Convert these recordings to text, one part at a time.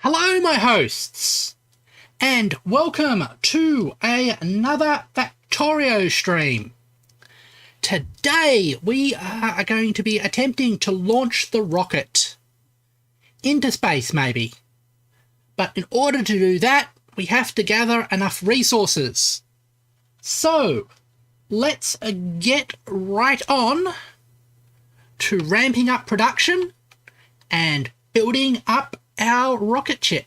Hello, my hosts, and welcome to another Factorio stream. Today, we are going to be attempting to launch the rocket into space, maybe. But in order to do that, we have to gather enough resources. So, let's get right on to ramping up production and building up our rocket ship.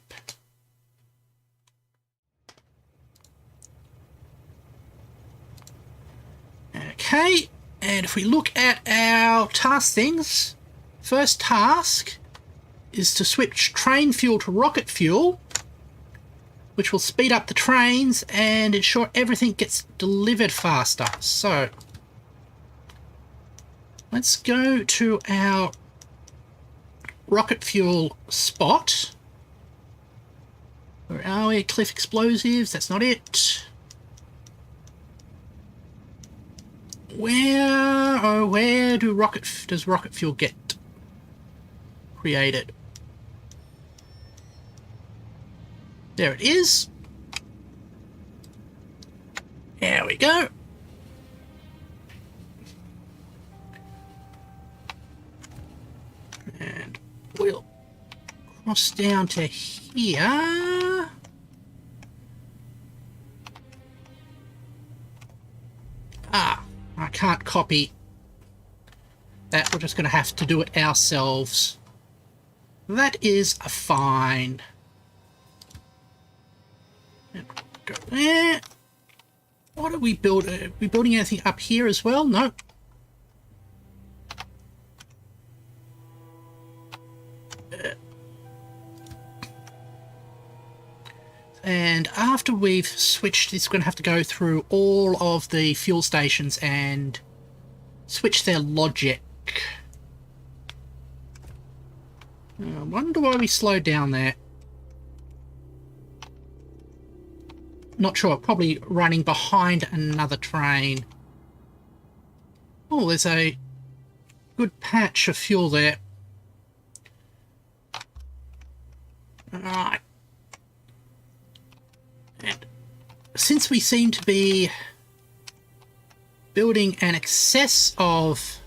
Okay, and if we look at our task things, first task is to switch train fuel to rocket fuel, which will speed up the trains and ensure everything gets delivered faster. So, let's go to our rocket fuel spot. Where are we? Cliff explosives, that's not it. Where does rocket fuel get created? There it is. There we go. And we'll cross down to here. I can't copy that. We're just going to have to do it ourselves. That is fine. Go there. What are we building? Are we building anything up here as well? No. And after we've switched, it's going to have to go through all of the fuel stations and switch their logic. I wonder why we slowed down there. Not sure, probably running behind another train. Oh, there's a good patch of fuel there. Alright. And since we seem to be building an excess of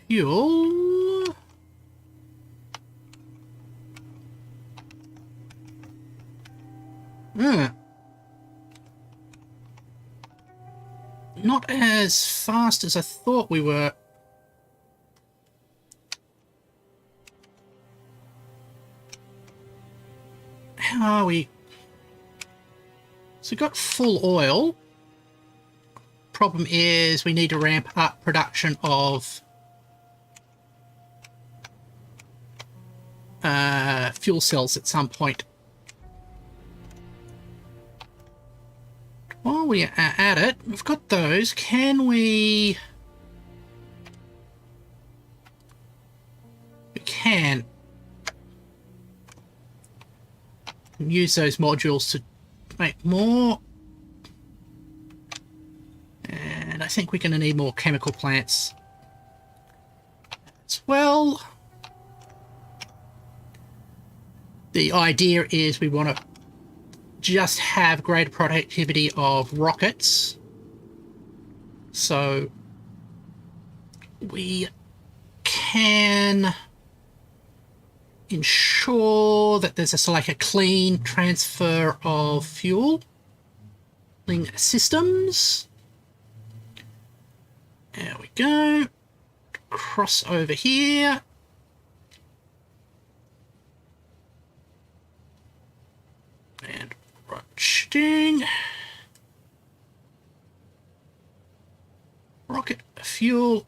fuel, not as fast as I thought we were. How are we? So we've got full oil. Problem is we need to ramp up production of fuel cells at some point. While we are at it, we've got those. Can we... We can use those modules to make more. And I think we're going to need more chemical plants as well. The idea is we want to just have greater productivity of rockets, so we can ensure that there's like a clean transfer of fuel systems. There we go. Cross over here. And rotating. Rocket fuel.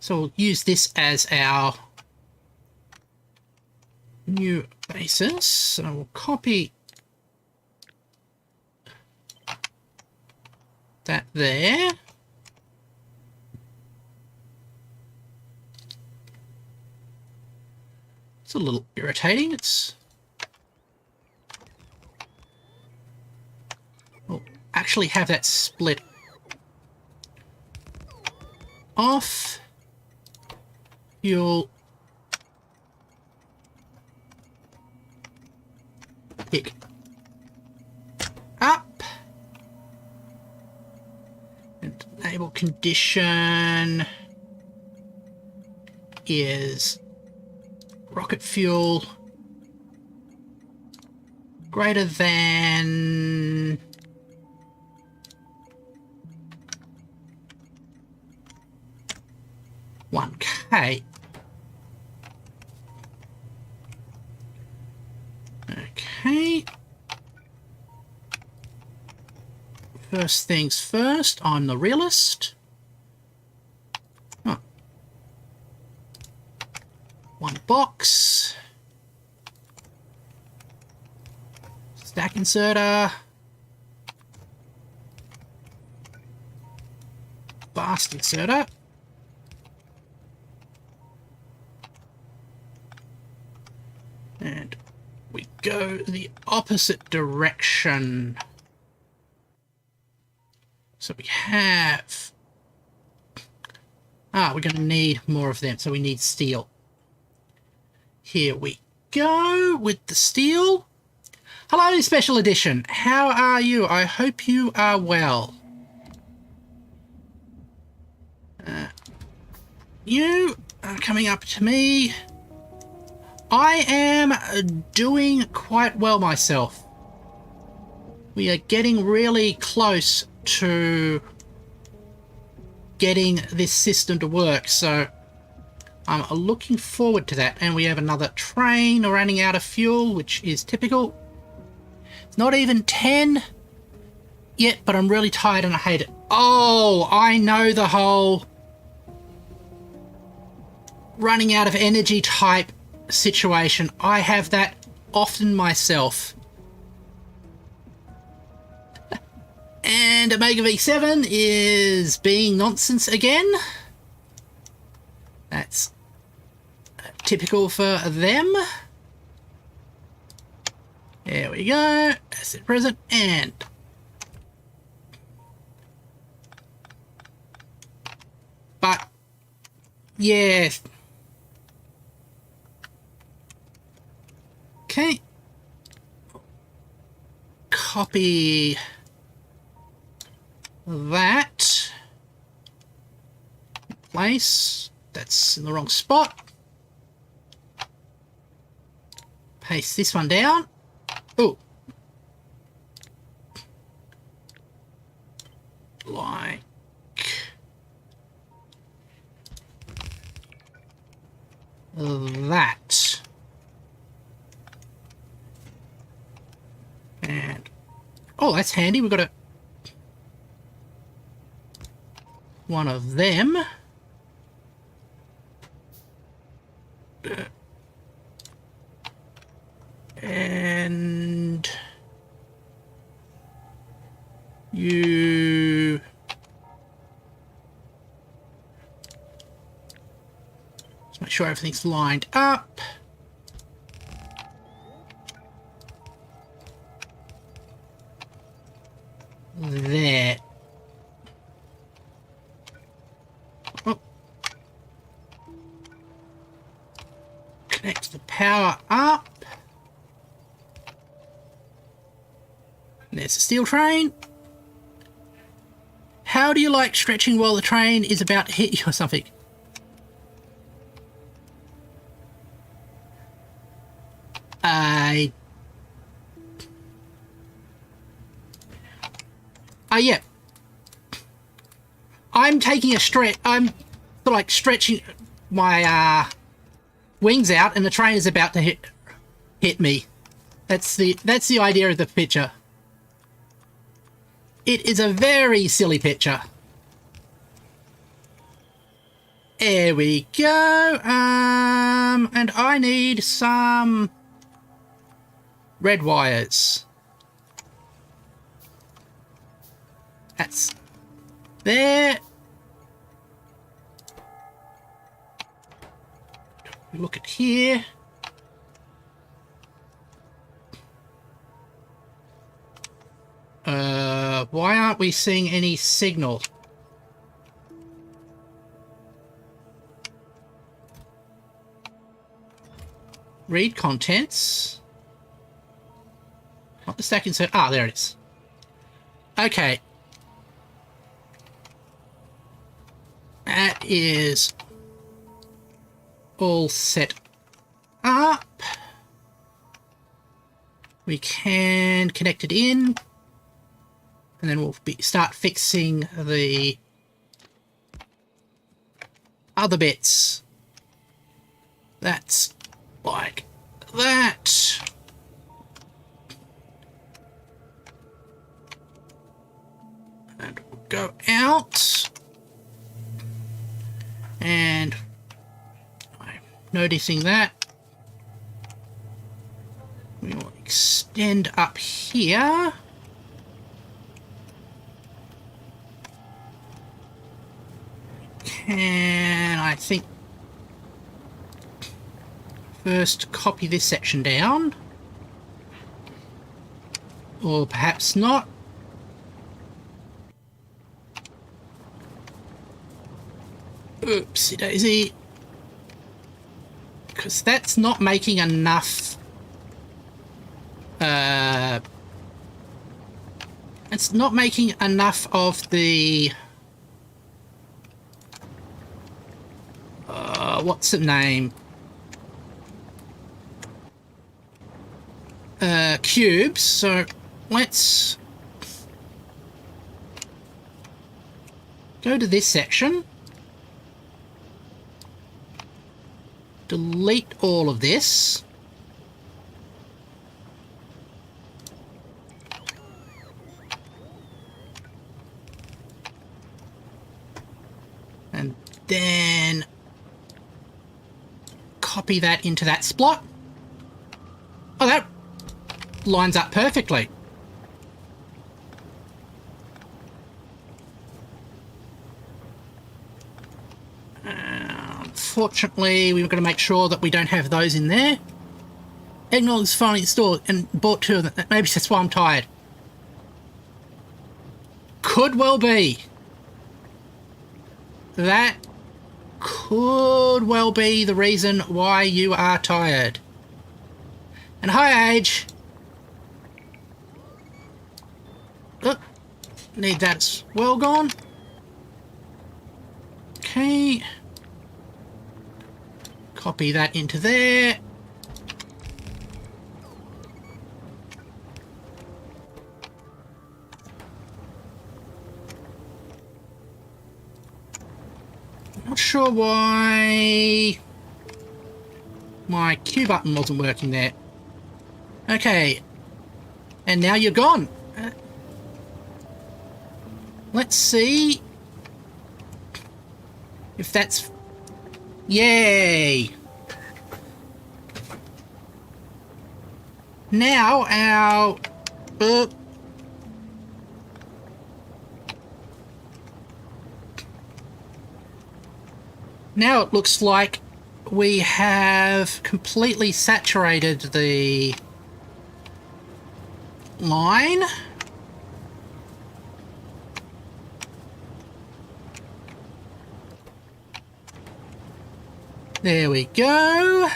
So we'll use this as our new basis. So we'll copy that there. It's a little irritating. We'll actually have that split off. Fuel. Pick up. And enable condition is rocket fuel greater than 1K. Okay. First things first, I'm the realist. Oh. One box. Stack inserter. Fast inserter. And we go the opposite direction. So we have... we're going to need more of them, so we need steel. Here we go with the steel. Hello, Special Edition. How are you? I hope you are well. You are coming up to me. I am doing quite well myself. We are getting really close to getting this system to work, so I'm looking forward to that. And we have another train running out of fuel, which is typical. It's not even 10 yet, but I'm really tired and I hate it. Oh, I know the whole running out of energy type situation. I have that often myself. And Omega V7 is being nonsense again. That's typical for them. There we go. Asset present and but yeah. Okay. Copy that. Place. That's in the wrong spot. Paste this one down. Oh. Like that. And oh, that's handy. We've got one of them. And you let's make sure everything's lined up. There. Oh. Connect the power up. There's a steel train. How do you like stretching while the train is about to hit you or something? Yeah. I'm taking a stretch. I'm like stretching my wings out, and the train is about to hit me. That's the idea of the picture. It is a very silly picture. There we go. And I need some red wires. That's there. Look at here. Why aren't we seeing any signal? Read contents. Not the stack insert. Ah, there it is. Okay. That is all set up. We can connect it in. And then we'll start fixing the other bits. That's like that. And we'll go out. And I'm noticing that. We will extend up here. Can I think first copy this section down? Or perhaps not. Oopsie daisy. Because that's not making enough. It's not making enough of the. What's the name? Cubes. So let's go to this section. Delete all of this. And then copy that into that splot. Oh, that lines up perfectly. Unfortunately, we've got to make sure that we don't have those in there. Eggnog is finally installed and bought 2 of them. Maybe that's why I'm tired. Could well be. That could well be the reason why you are tired. And hi, Age. Oh, need that as well gone. Okay. Copy that into there. Not sure why my Q button wasn't working there. Okay. And now you're gone. Let's see if that's... Yay! Now our... now it looks like we have completely saturated the line. There we go.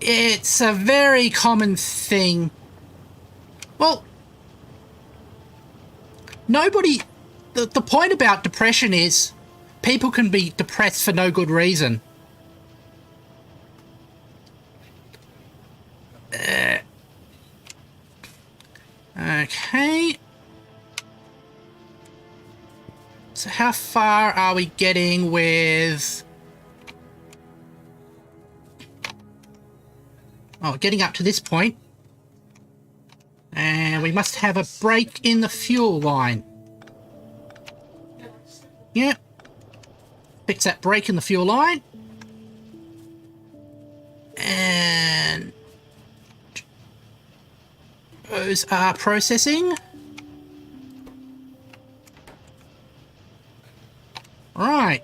It's a very common thing. Well, nobody... The point about depression is people can be depressed for no good reason. Okay. So how far are we getting with... Oh, getting up to this point. And we must have a break in the fuel line. Yep. Fix that break in the fuel line. And... those are processing. Right.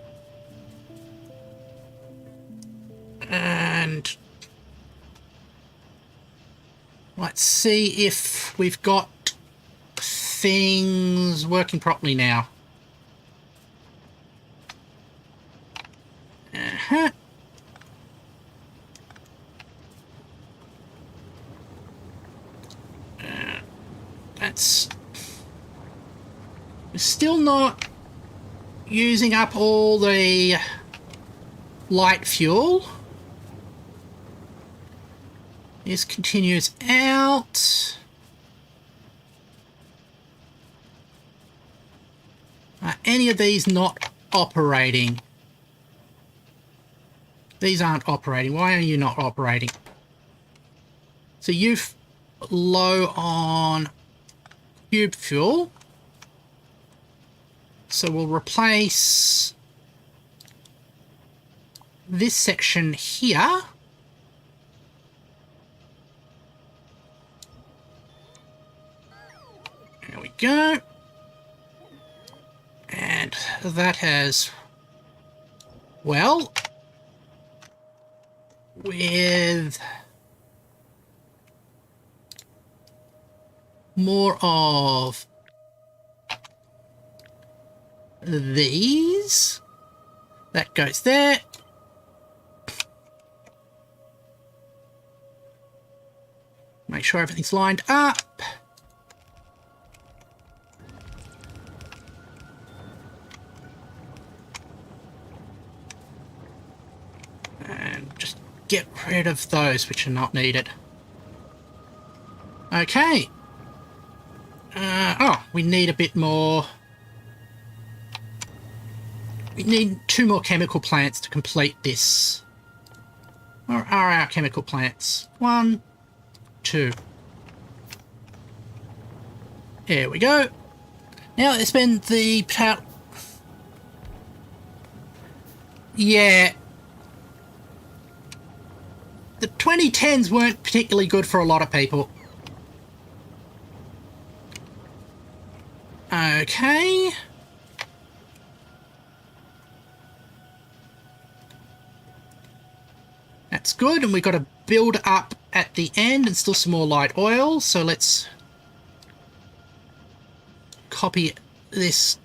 And... let's see if we've got things working properly now. that's... We're still not using up all the light fuel. This continues out. Are any of these not operating? These aren't operating. Why are you not operating? So you're low on cube fuel. So we'll replace this section here. There we go. And that has, well, with more of these, that goes there. Make sure everything's lined up. And just get rid of those which are not needed. Okay. Oh, we need a bit more. We need 2 more chemical plants to complete this. Where are our chemical plants? 1, 2. There we go. Now let's spend the... Yeah. The 2010s weren't particularly good for a lot of people. Okay. That's good, and we've got to build up at the end and still some more light oil, so let's copy this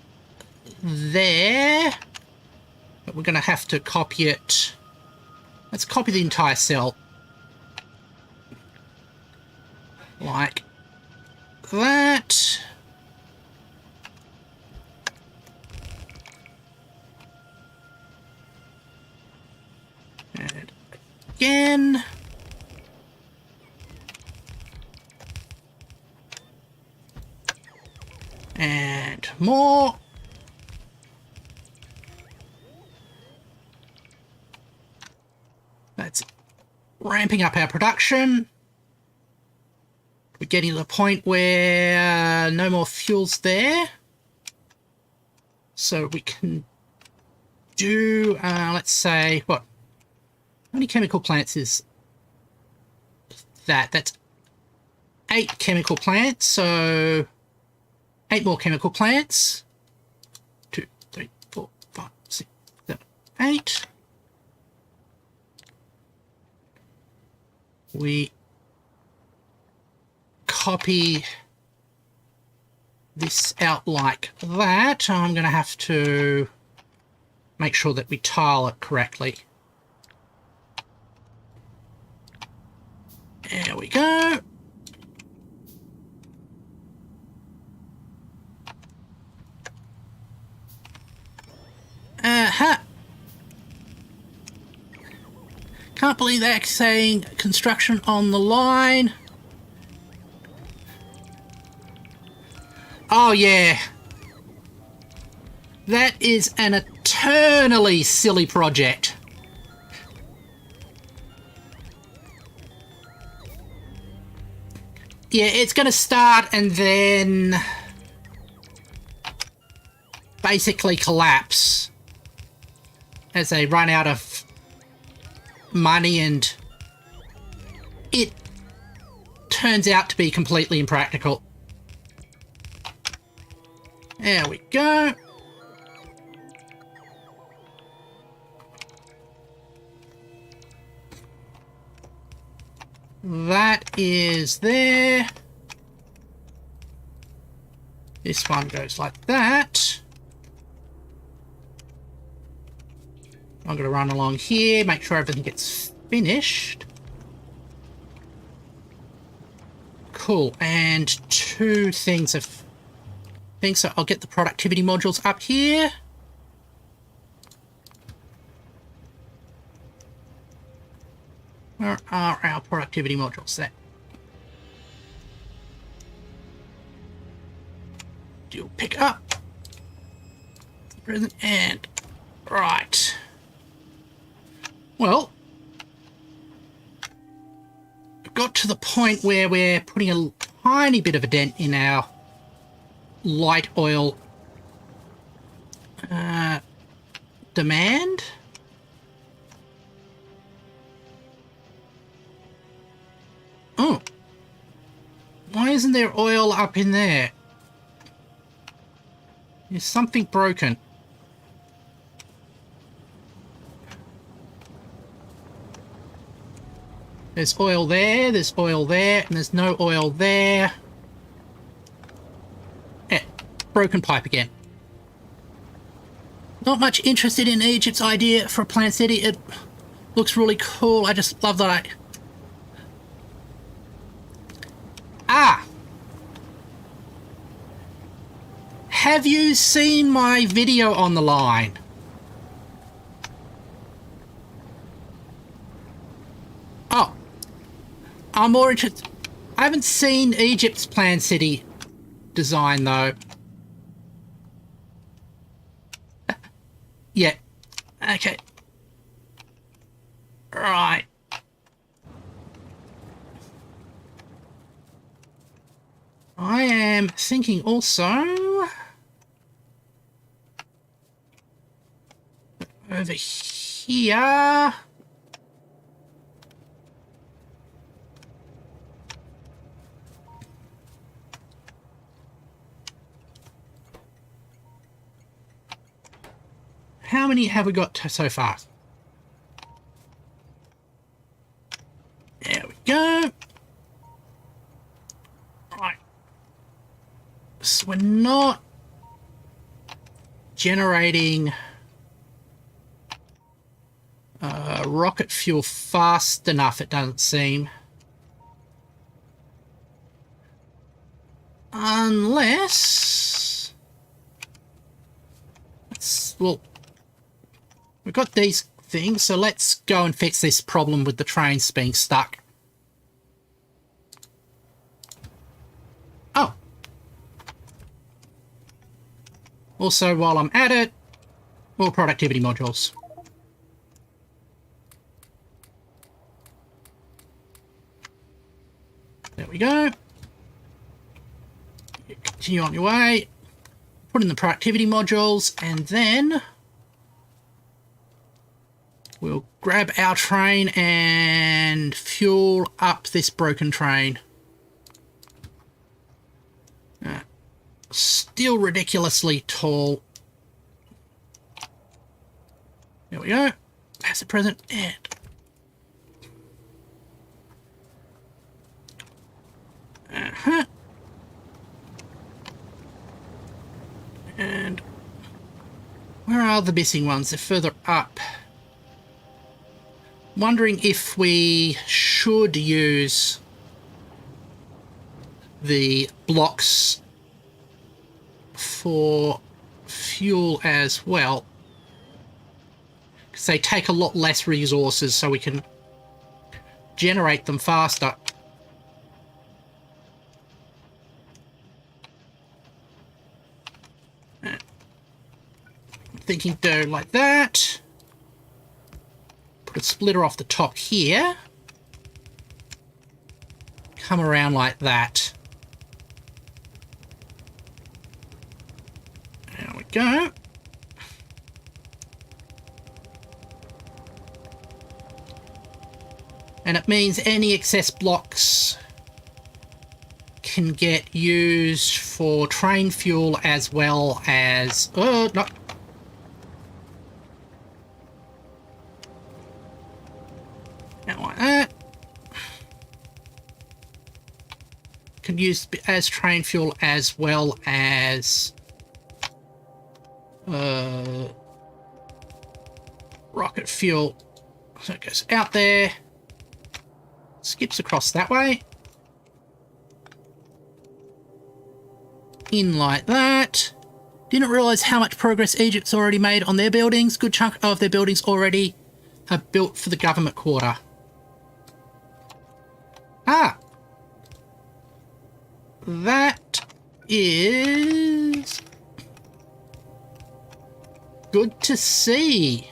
there. But we're going to have to copy it. Let's copy the entire cell. Like that. And again. And more. That's ramping up our production. We're getting to the point where no more fuel's there. So we can do, let's say, what? How many chemical plants is that? That's 8 chemical plants, so 8 more chemical plants. 2, 3, 4, 5, 6, 7, 8. We copy this out like that. I'm going to have to make sure that we tile it correctly. There we go. Can't believe they're saying construction on the line. Oh yeah. That is an eternally silly project. Yeah, it's going to start and then basically collapse as they run out of money, and it turns out to be completely impractical. There we go. That is there. This one goes like that. I'm going to run along here, make sure everything gets finished. cool. And 2 things of things, so I'll get the productivity modules up here. Where are our productivity modules? There. You'll pick up. Present and right. Well, we've got to the point where we're putting a tiny bit of a dent in our light oil demand. Oh, why isn't there oil up in there? Is something broken? There's oil there, and there's no oil there. Yeah, broken pipe again. Not much interested in Egypt's idea for a plant city. It looks really cool. I just love that Have you seen my video on the line? Oh. I'm more interested. I haven't seen Egypt's planned city design, though. Yeah. Okay. Right. I am thinking also over here. How many have we got so far? There we go. Right. So we're not generating rocket fuel fast enough, it doesn't seem. Unless... well, we've got these things, so let's go and fix this problem with the trains being stuck. Oh. Also, while I'm at it, more productivity modules. There we go. Continue on your way. Put in the productivity modules, and then we'll grab our train and fuel up this broken train. Still ridiculously tall. There we go. That's the present. And and where are the missing ones? They're further up. Wondering if we should use the blocks for fuel as well, because they take a lot less resources, so we can generate them faster. Thinking do like that. Put a splitter off the top here. Come around like that. There we go. And it means any excess blocks can get used for train fuel as well as... oh, no. Like that. Can use as train fuel as well as rocket fuel. So it goes out there, skips across that way, in like that. Didn't realise how much progress Egypt's already made on their buildings. Good chunk of their buildings already are built for the government quarter. Ah! That is good to see.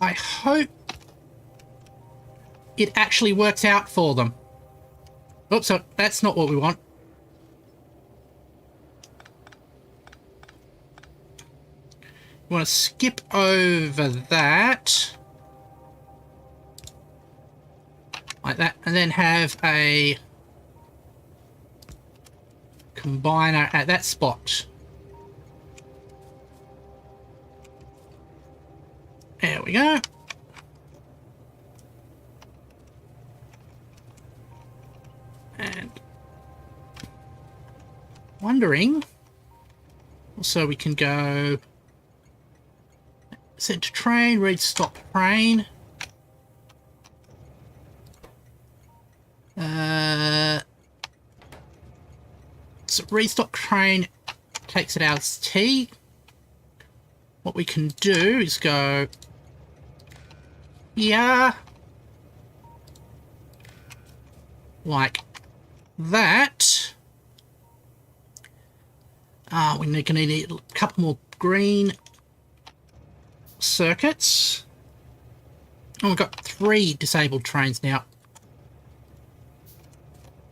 I hope it actually works out for them. Oops, so that's not what we want. We want to skip over that. Like that, and then have a combiner at that spot. There we go. And wondering, also we can go set to train, read stop train. So restock train takes it out as T. What we can do is go here, like that. We're going to need a couple more green circuits. Oh, we've got 3 disabled trains now.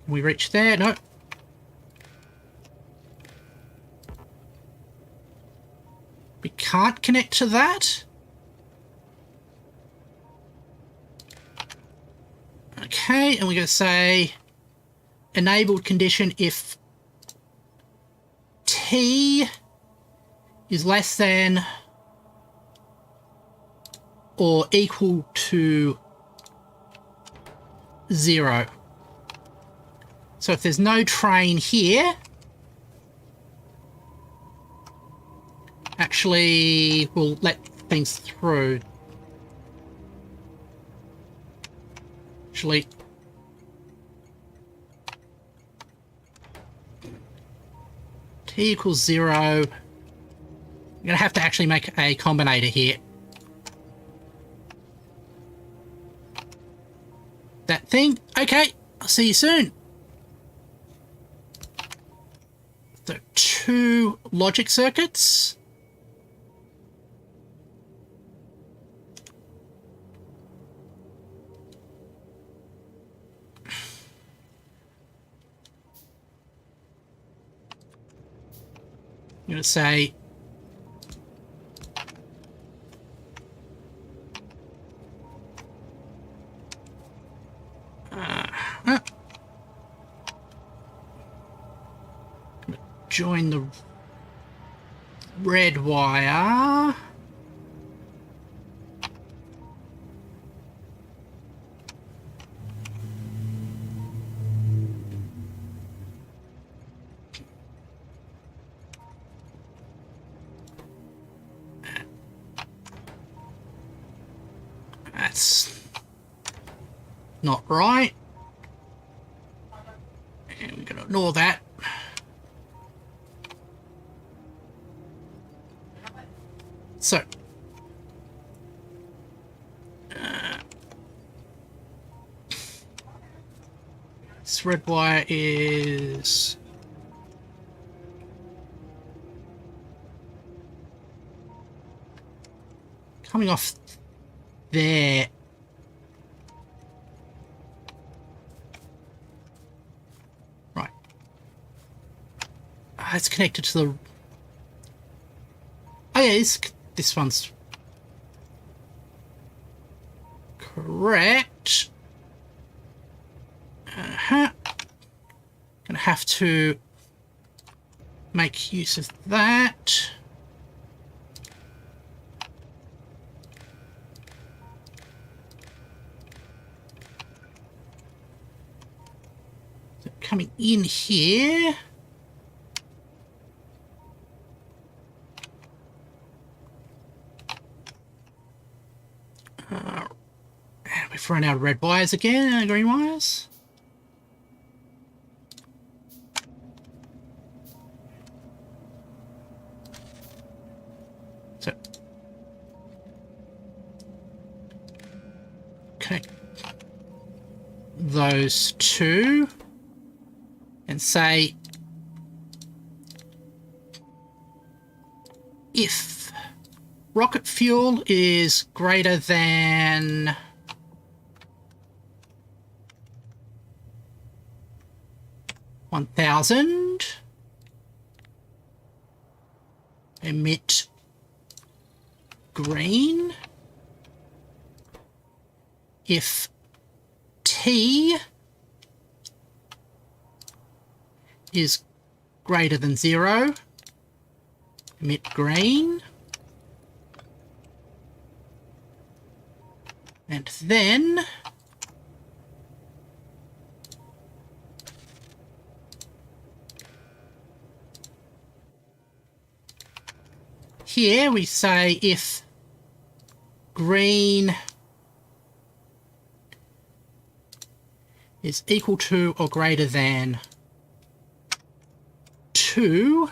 Can we reach there? No. We can't connect to that. Okay, and we're going to say enabled condition if T is less than or equal to 0. So if there's no train here, actually we'll let things through. Actually, T equals 0. I'm going to have to actually make a combinator here. That thing. Okay, I'll see you soon. So 2 logic circuits. I'm going to say join the red wire. That's not right. And we're going to ignore that. So, this red wire is coming off there. Right. It's connected to the... Oh yeah, this one's correct. Gonna have to make use of that. So coming in here. We've run out of red wires again, green wires. those two and say if rocket fuel is greater than 1,000, emit green. If T is greater than 0, emit green. And then here we say if green is equal to or greater than 2,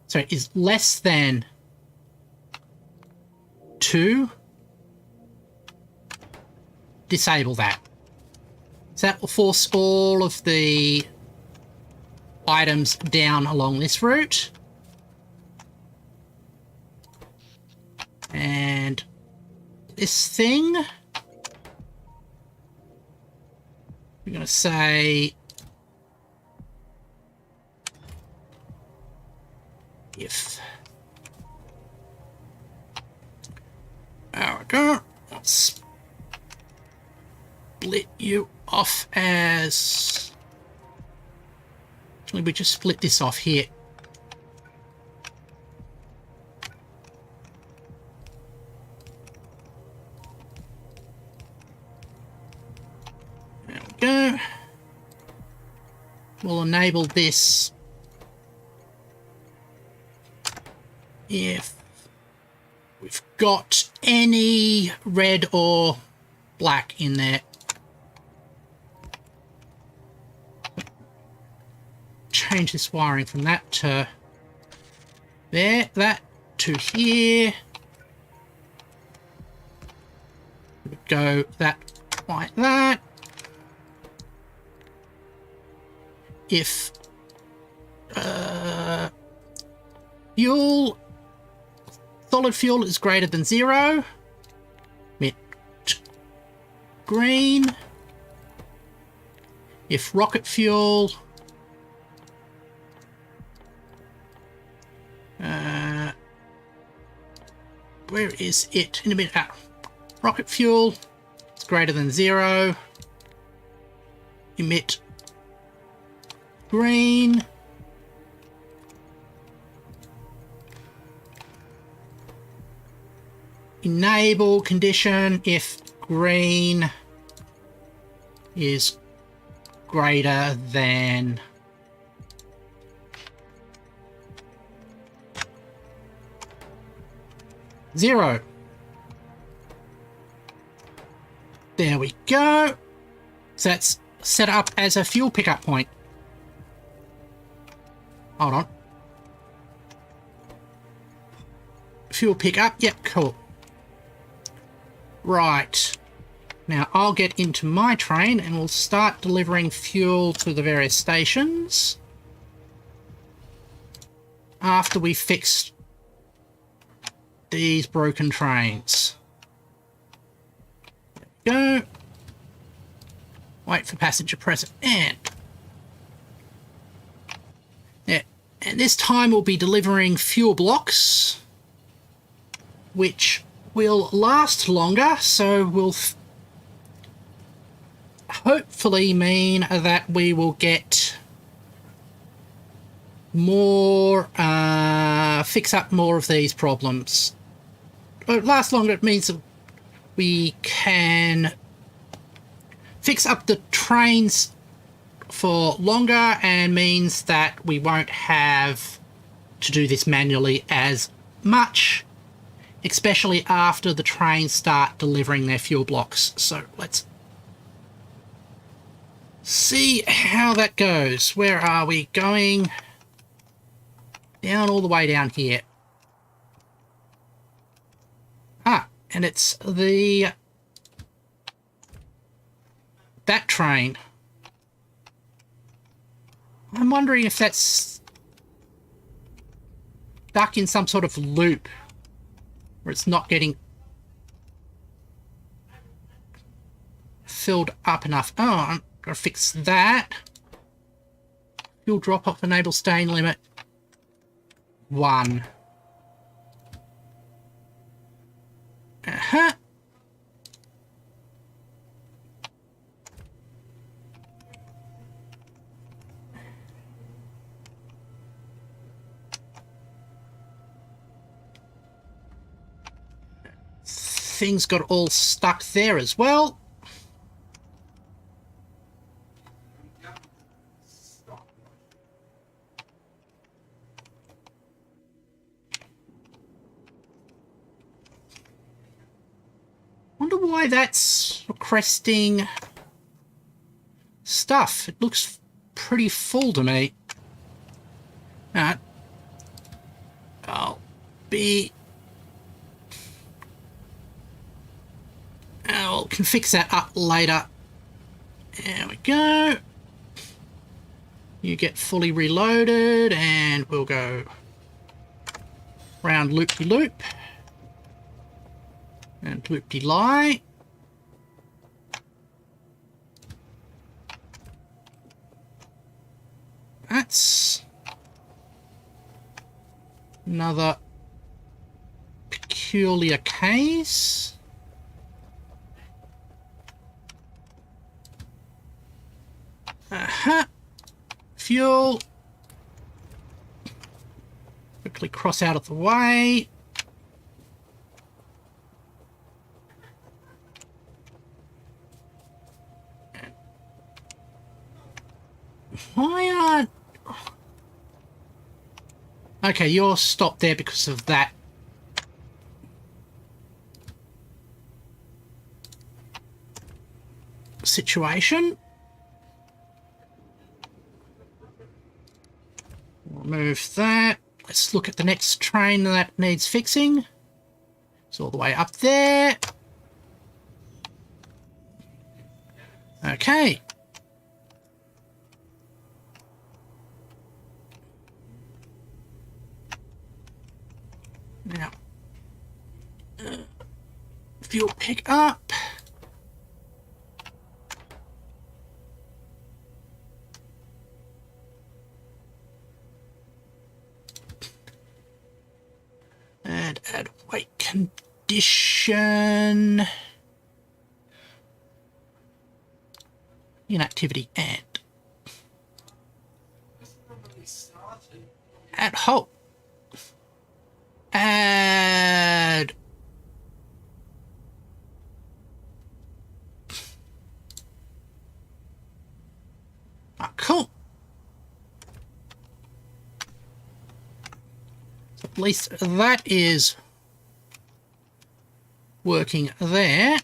sorry, is less than 2, disable that. So that will force all of the items down along this route. And this thing, we're going to say if, there we go, let's split you off as, actually we just split this off here. There we go. We'll enable this if we've got any red or black in there. Change this wiring from that to there, that to here. Go that like that. If fuel, solid fuel is greater than 0, emit green. If rocket fuel where is it? In a minute. Rocket fuel is greater than 0. Emit green. Enable condition if green is greater than 0. There we go. So that's set up as a fuel pickup point. Hold on. Fuel pickup. Yep, cool. Right. Now I'll get into my train and we'll start delivering fuel to the various stations after we fix these broken trains. There we go. Wait for passenger present and yeah. And this time we'll be delivering fuel blocks, which will last longer, so will hopefully mean that we will get more, fix up more of these problems. It lasts longer, it means that we can fix up the trains for longer and means that we won't have to do this manually as much, especially after the trains start delivering their fuel blocks. So let's see how that goes. Where are we going? Down, all the way down here. Ah, and it's the that train. I'm wondering if that's stuck in some sort of loop where it's not getting filled up enough. Oh, I'm going to fix that. Fuel drop-off enable staying limit 1. Uh-huh. Things got all stuck there as well. Wonder why that's requesting stuff. It looks pretty full to me. Alright. Can fix that up later. There we go. You get fully reloaded and we'll go round loop-de-loop and loop-de-lie. That's another peculiar case. Fuel. Quickly cross out of the way. Why aren't... Okay, you're stopped there because of that. Situation. Remove that. Let's look at the next train that needs fixing. It's all the way up there. Okay. Now, fuel pick up. And add weight condition. Inactivity and. Add halt. Add. Ah, cool. At least that is working there.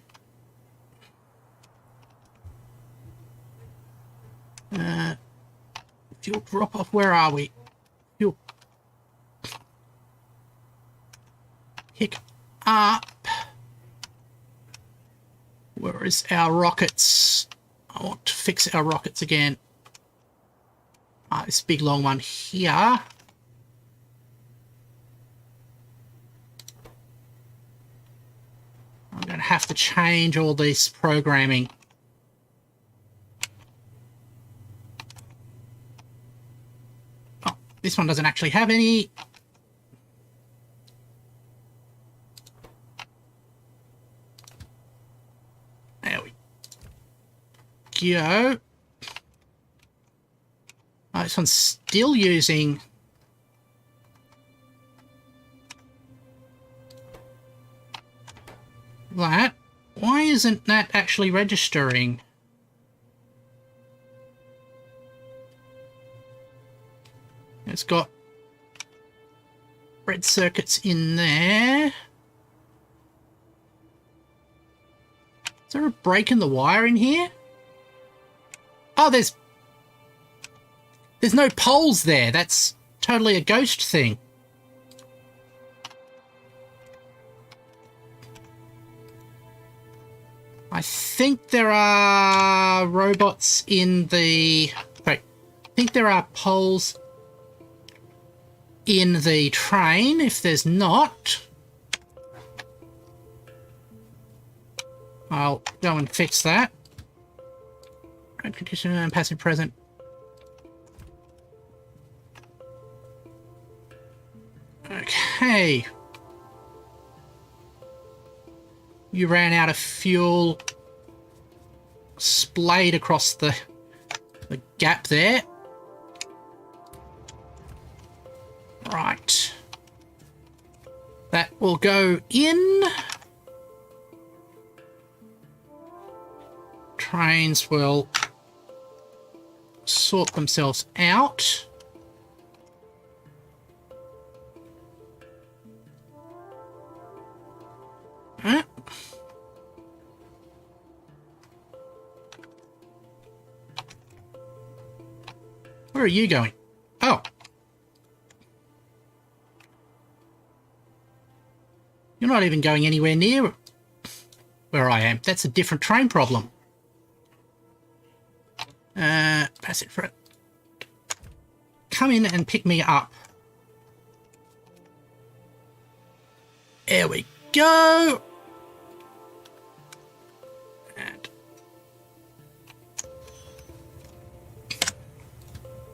Fuel drop off, where are we? Fuel. Pick up. Where is our rockets? I want to fix our rockets again. This big long one here. I'm going to have to change all this programming. Oh, this one doesn't actually have any. There we go. Oh, this one's still using... that. Why isn't that actually registering? It's got red circuits in there. Is there a break in the wire in here? Oh, there's no poles there. That's totally a ghost thing. I think there are robots in the... Sorry, I think there are poles in the train. If there's not, I'll go and fix that. Road condition and passive present. Okay. You ran out of fuel. Splayed across the gap there. Right. That will go in. Trains will sort themselves out. Huh? Where are you going? Oh. You're not even going anywhere near where I am. That's a different train problem. Pass it for it. Come in and pick me up. There we go. And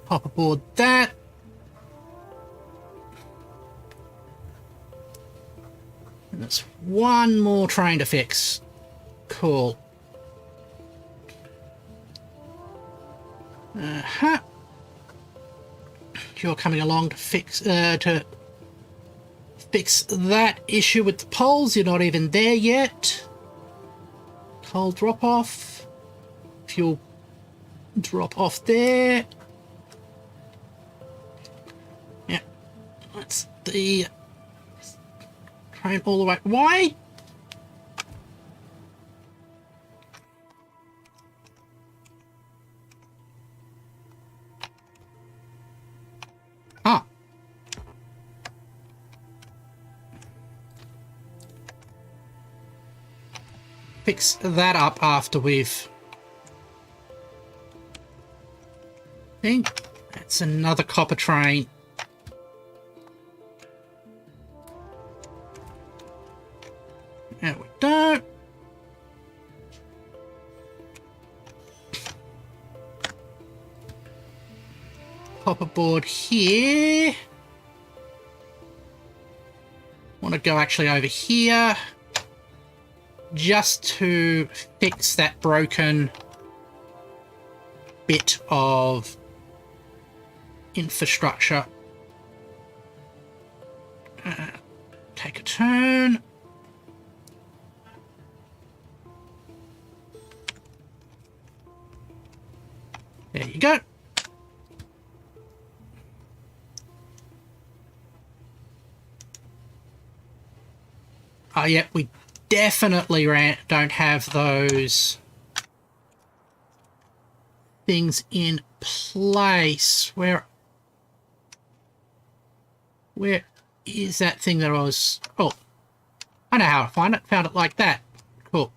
hop aboard that. And there's one more train to fix. Cool. You're coming along to fix that issue with the poles. You're not even there yet. Coal drop off. Fuel drop off there. Yeah, that's the train all the way. Why? Ah. Fix that up after we've... I think that's another copper train. There we go. Pop aboard here. Want to go actually over here just to fix that broken bit of infrastructure. Take a turn. There you go. Oh, yeah, we definitely don't have those things in place. Where is that thing that I was... Oh, I know how to find it. Found it like that. Cool.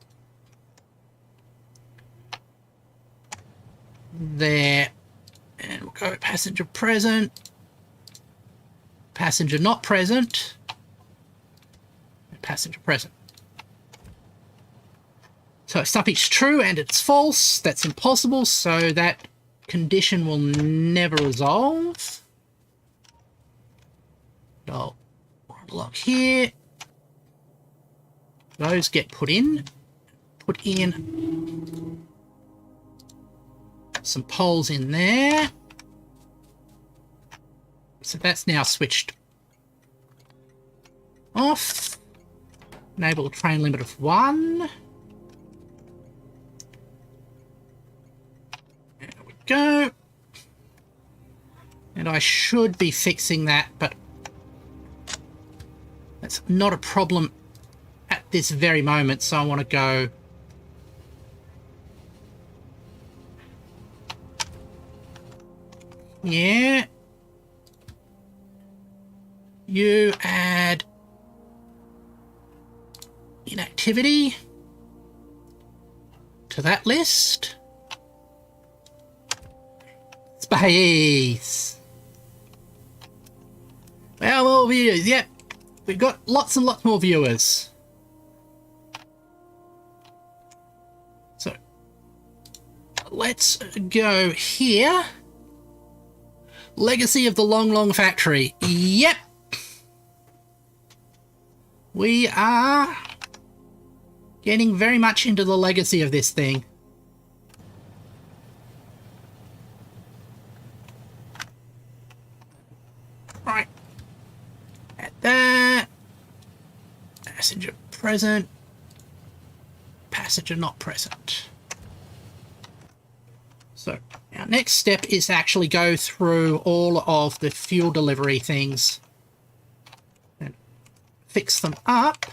There. And we'll go passenger present. Passenger not present. Passenger present. So if something's true and it's false, that's impossible, so that condition will never resolve. I'll lock here. Those get put in. Put in some poles in there. So that's now switched off. Enable a train limit of 1. There we go. And I should be fixing that, but that's not a problem at this very moment, so I want to go yeah. You add inactivity. to that list. Space. Well, more viewers. Yep. We've got lots and lots more viewers. So, let's go here. Legacy of the Long Long Factory. Yep. We are getting very much into the legacy of this thing. Right. At that. Passenger present. Passenger not present. So, our next step is to actually go through all of the fuel delivery things and fix them up.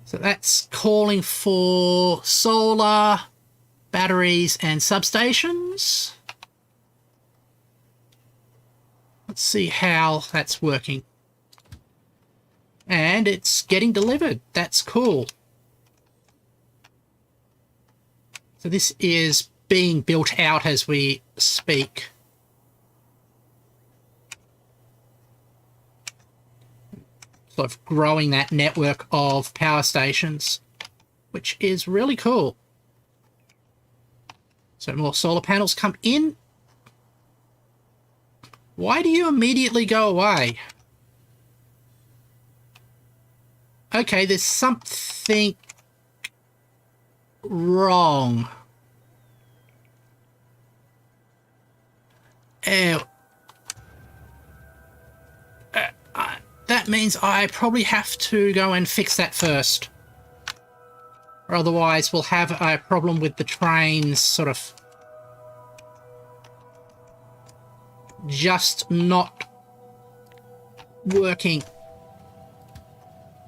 So that's calling for solar, batteries, and substations. Let's see how that's working. And it's getting delivered. That's cool. So this is being built out as we speak. Sort of growing that network of power stations, which is really cool. So more solar panels come in. Why do you immediately go away? Okay, there's something wrong. That means I probably have to go and fix that first. Or otherwise we'll have a problem with the trains sort of just not working.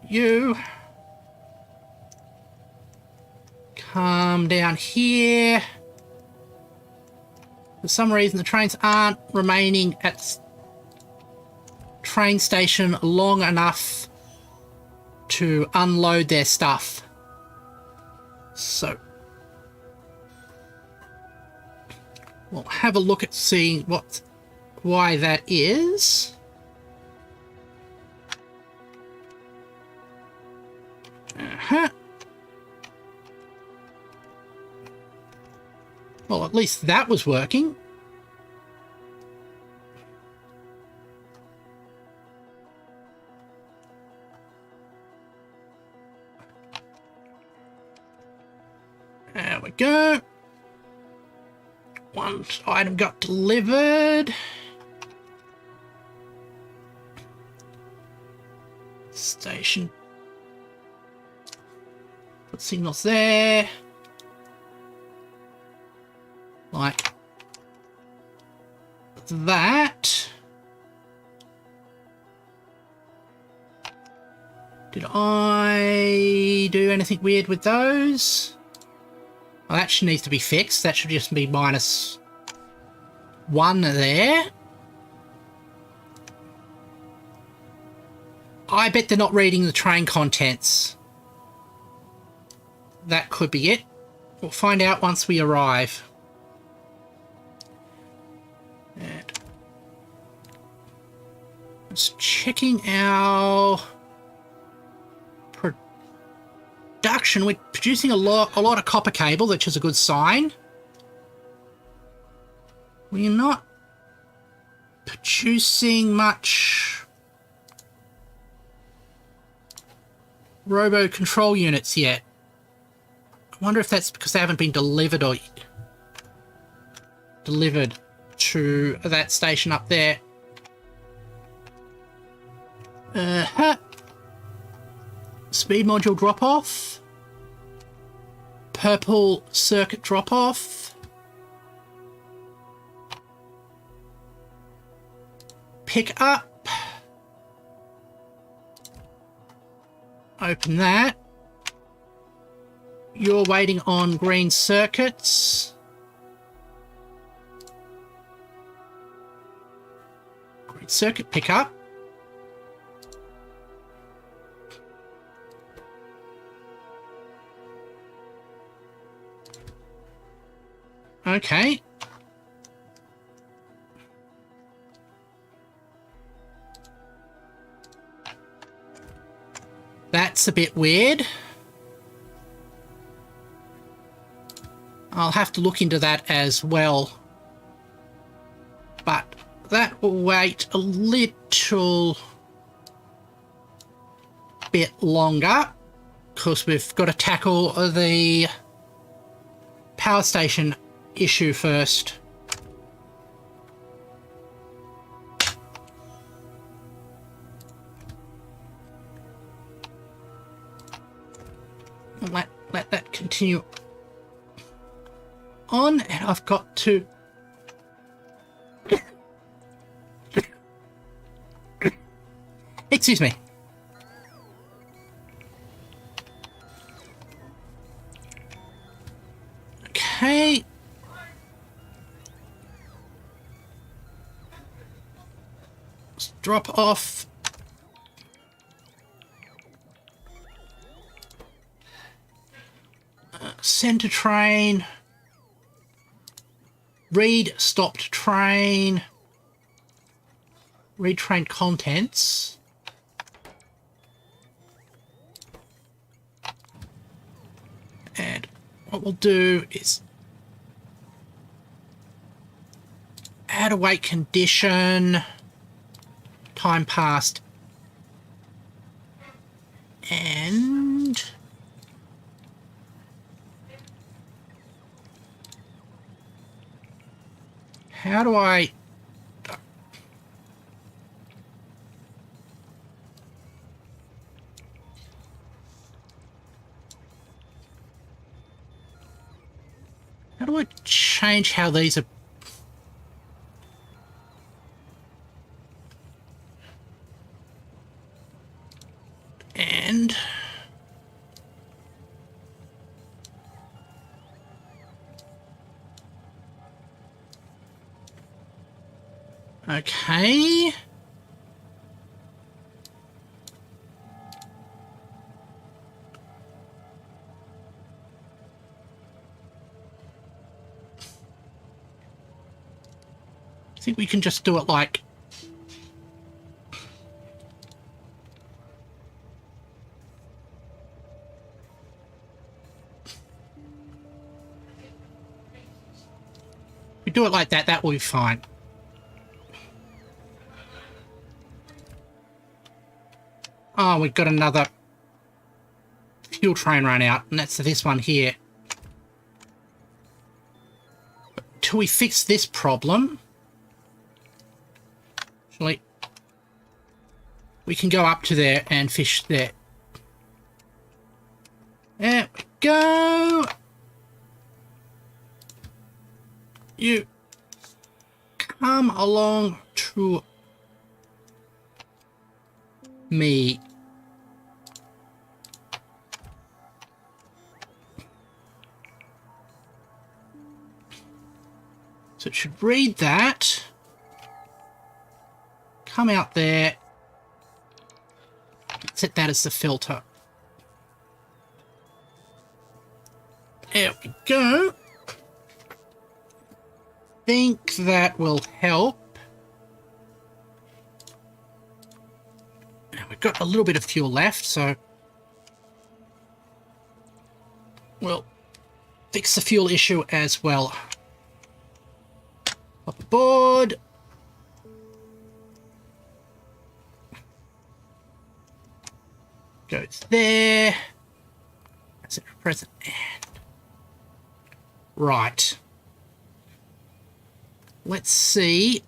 You come down here. For some reason the trains aren't remaining at train station long enough to unload their stuff. So we'll have a look at seeing why that is. Well, at least that was working. There we go. One item got delivered. Station. Put signals there. Like that. Did I do anything weird with those? Well, that should need to be fixed. That should just be -1 there. I bet they're not reading the train contents. That could be it. We'll find out once we arrive. And just checking our production. We're producing a lot of copper cable, which is a good sign. We're not producing much robo control units yet. I wonder if that's because they haven't been delivered to that station up there. Speed module drop off. Purple circuit drop off. Pick up. Open that. You're waiting on green circuits. Green circuit pickup. Okay. That's a bit weird. I'll have to look into that as well. But that will wait a little bit longer because we've got to tackle the power station issue first. Let that continue on, and I've got to excuse me. Okay. Let's drop off. Center train. Read stopped train. Read train contents. And what we'll do is add a wait condition. Time passed. And how do I... How do I change how these are... And... Okay. I think we can just do it like... If we do it like that, that will be fine. Oh, we've got another fuel train run out, and that's this one here. Till we fix this problem, actually, we can go up to there and fish there. There we go. You come along to me. So it should read that. Come out there. Set that as the filter. There we go. Think that will help. We've got a little bit of fuel left, so we'll fix the fuel issue as well. Up aboard. Goes there. That's it for present. And right. Let's see.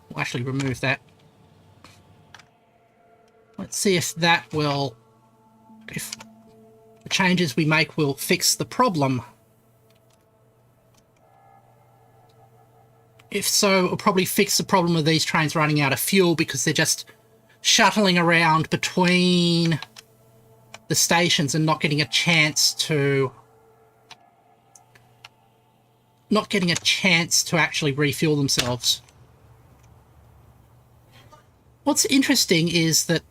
We'll actually remove that. Let's see if that will, if the changes we make will fix the problem. If so, it'll probably fix the problem of these trains running out of fuel because they're just shuttling around between the stations and not getting a chance to actually refuel themselves. What's interesting is that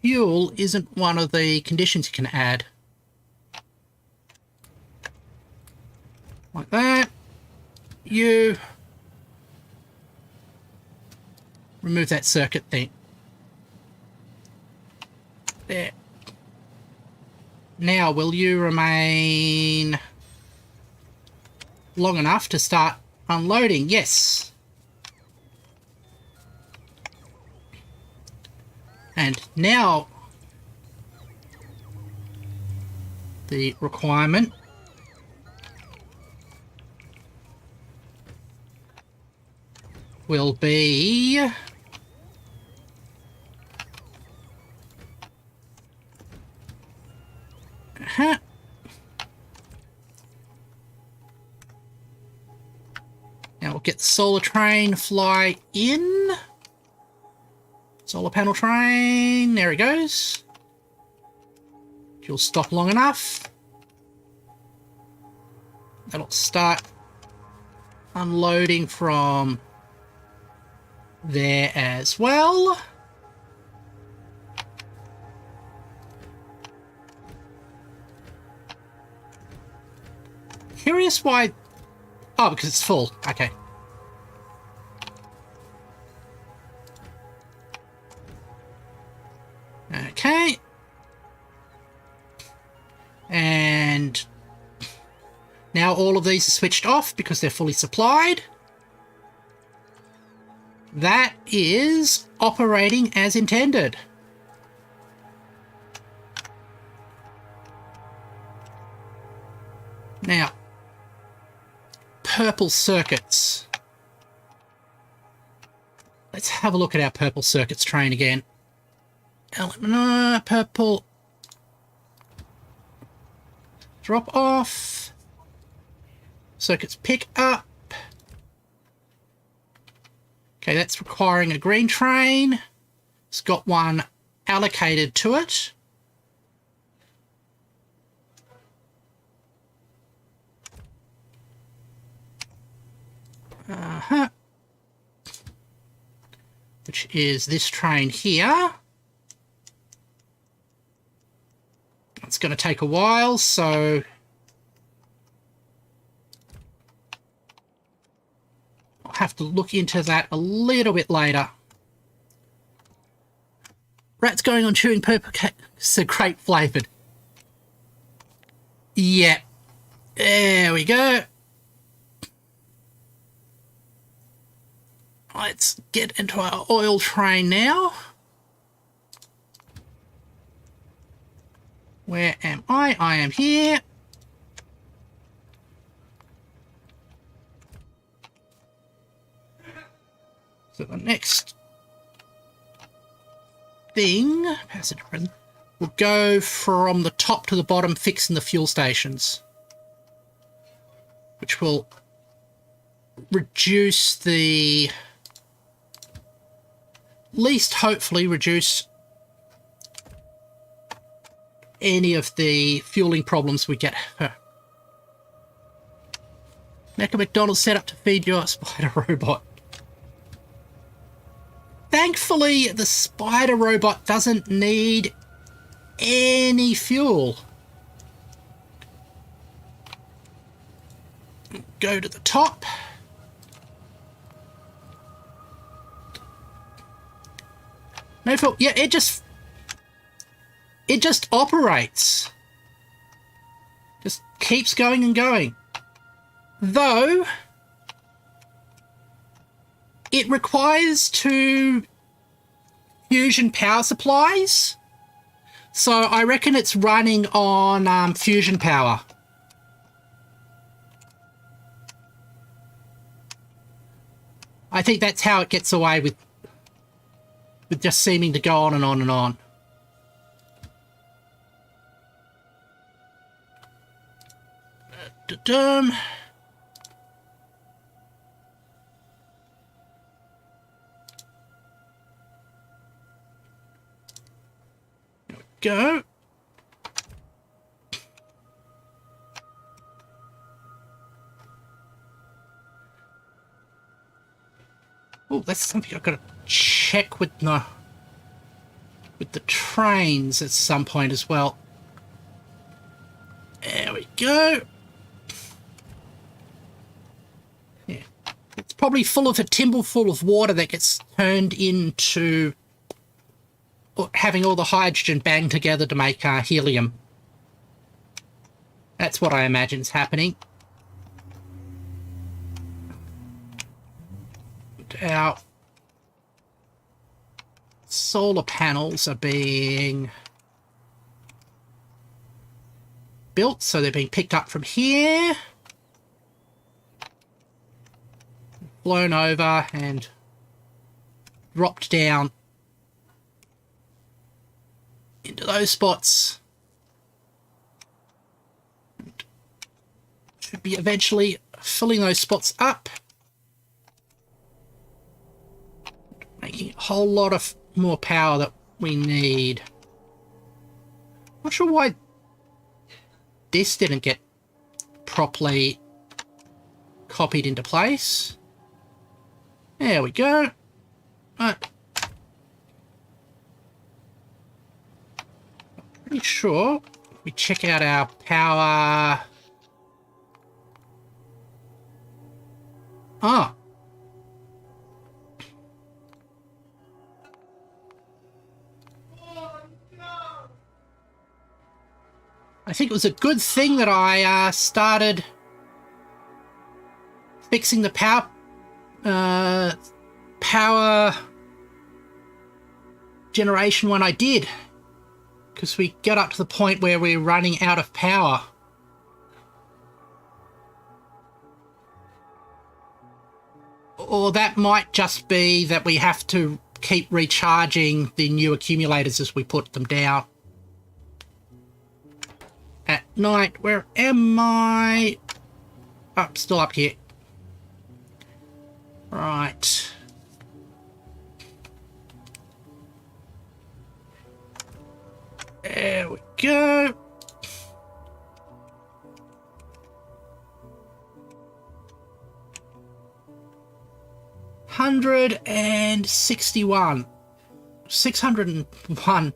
fuel isn't one of the conditions you can add. Like that. You remove that circuit thing. There. Now, will you remain long enough to start unloading? Yes. And now the requirement will be now we'll get the solar train fly in. Solar panel train, there he goes. You'll stop long enough. That'll start unloading from there as well. Curious why... Oh, because it's full. Okay. Okay. And now all of these are switched off because they're fully supplied. That is operating as intended. Now, purple circuits. Let's have a look at our purple circuits train again. Purple. Drop off. Circuits pick up. Okay, that's requiring a green train. It's got one allocated to it. Which is this train here. It's going to take a while, so I'll have to look into that a little bit later. Rat's going on chewing purple cake, so grape flavoured. Yeah. There we go. Let's get into our oil train now. Where am I? I am here. So the next thing, passenger present, will go from the top to the bottom, fixing the fuel stations, which will reduce the, least hopefully reduce any of the fueling problems we get. Mecha McDonald's set up to feed your spider robot. Thankfully, the spider robot doesn't need any fuel. Go to the top. No fuel. Yeah, it just operates. Just keeps going and going. Though it requires 2 fusion power supplies. So I reckon it's running on fusion power. I think that's how it gets away with just seeming to go on and on and on. There we go. Oh, that's something I've got to check with no. with the trains at some point as well. There we go. Yeah. It's probably full of a timble full of water that gets turned into having all the hydrogen bang together to make helium. That's what I imagine is happening. Our solar panels are being built, so they're being picked up from here, blown over and dropped down into those spots. Should be eventually filling those spots up, making a whole lot of more power that we need. Not sure why this didn't get properly copied into place. There we go. But pretty sure if we check out our power. Ah. I think it was a good thing that I started fixing the power generation when I did, because we got up to the point where we're running out of power. Or that might just be that we have to keep recharging the new accumulators as we put them down. At night, where am I? Oh, still up here. Right. There we go. $161. 601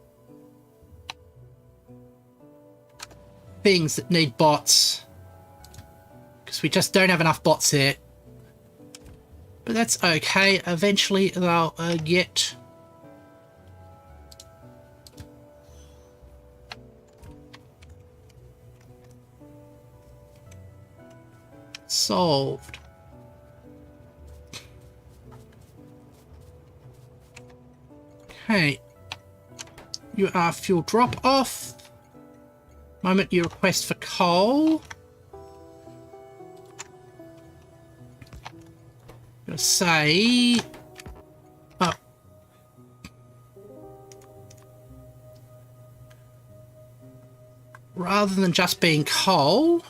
things that need bots, because we just don't have enough bots there. But that's okay. Eventually they'll get solved. Okay, you are fuel drop off. Moment you request for coal. I'm gonna say, oh, rather than just being coal,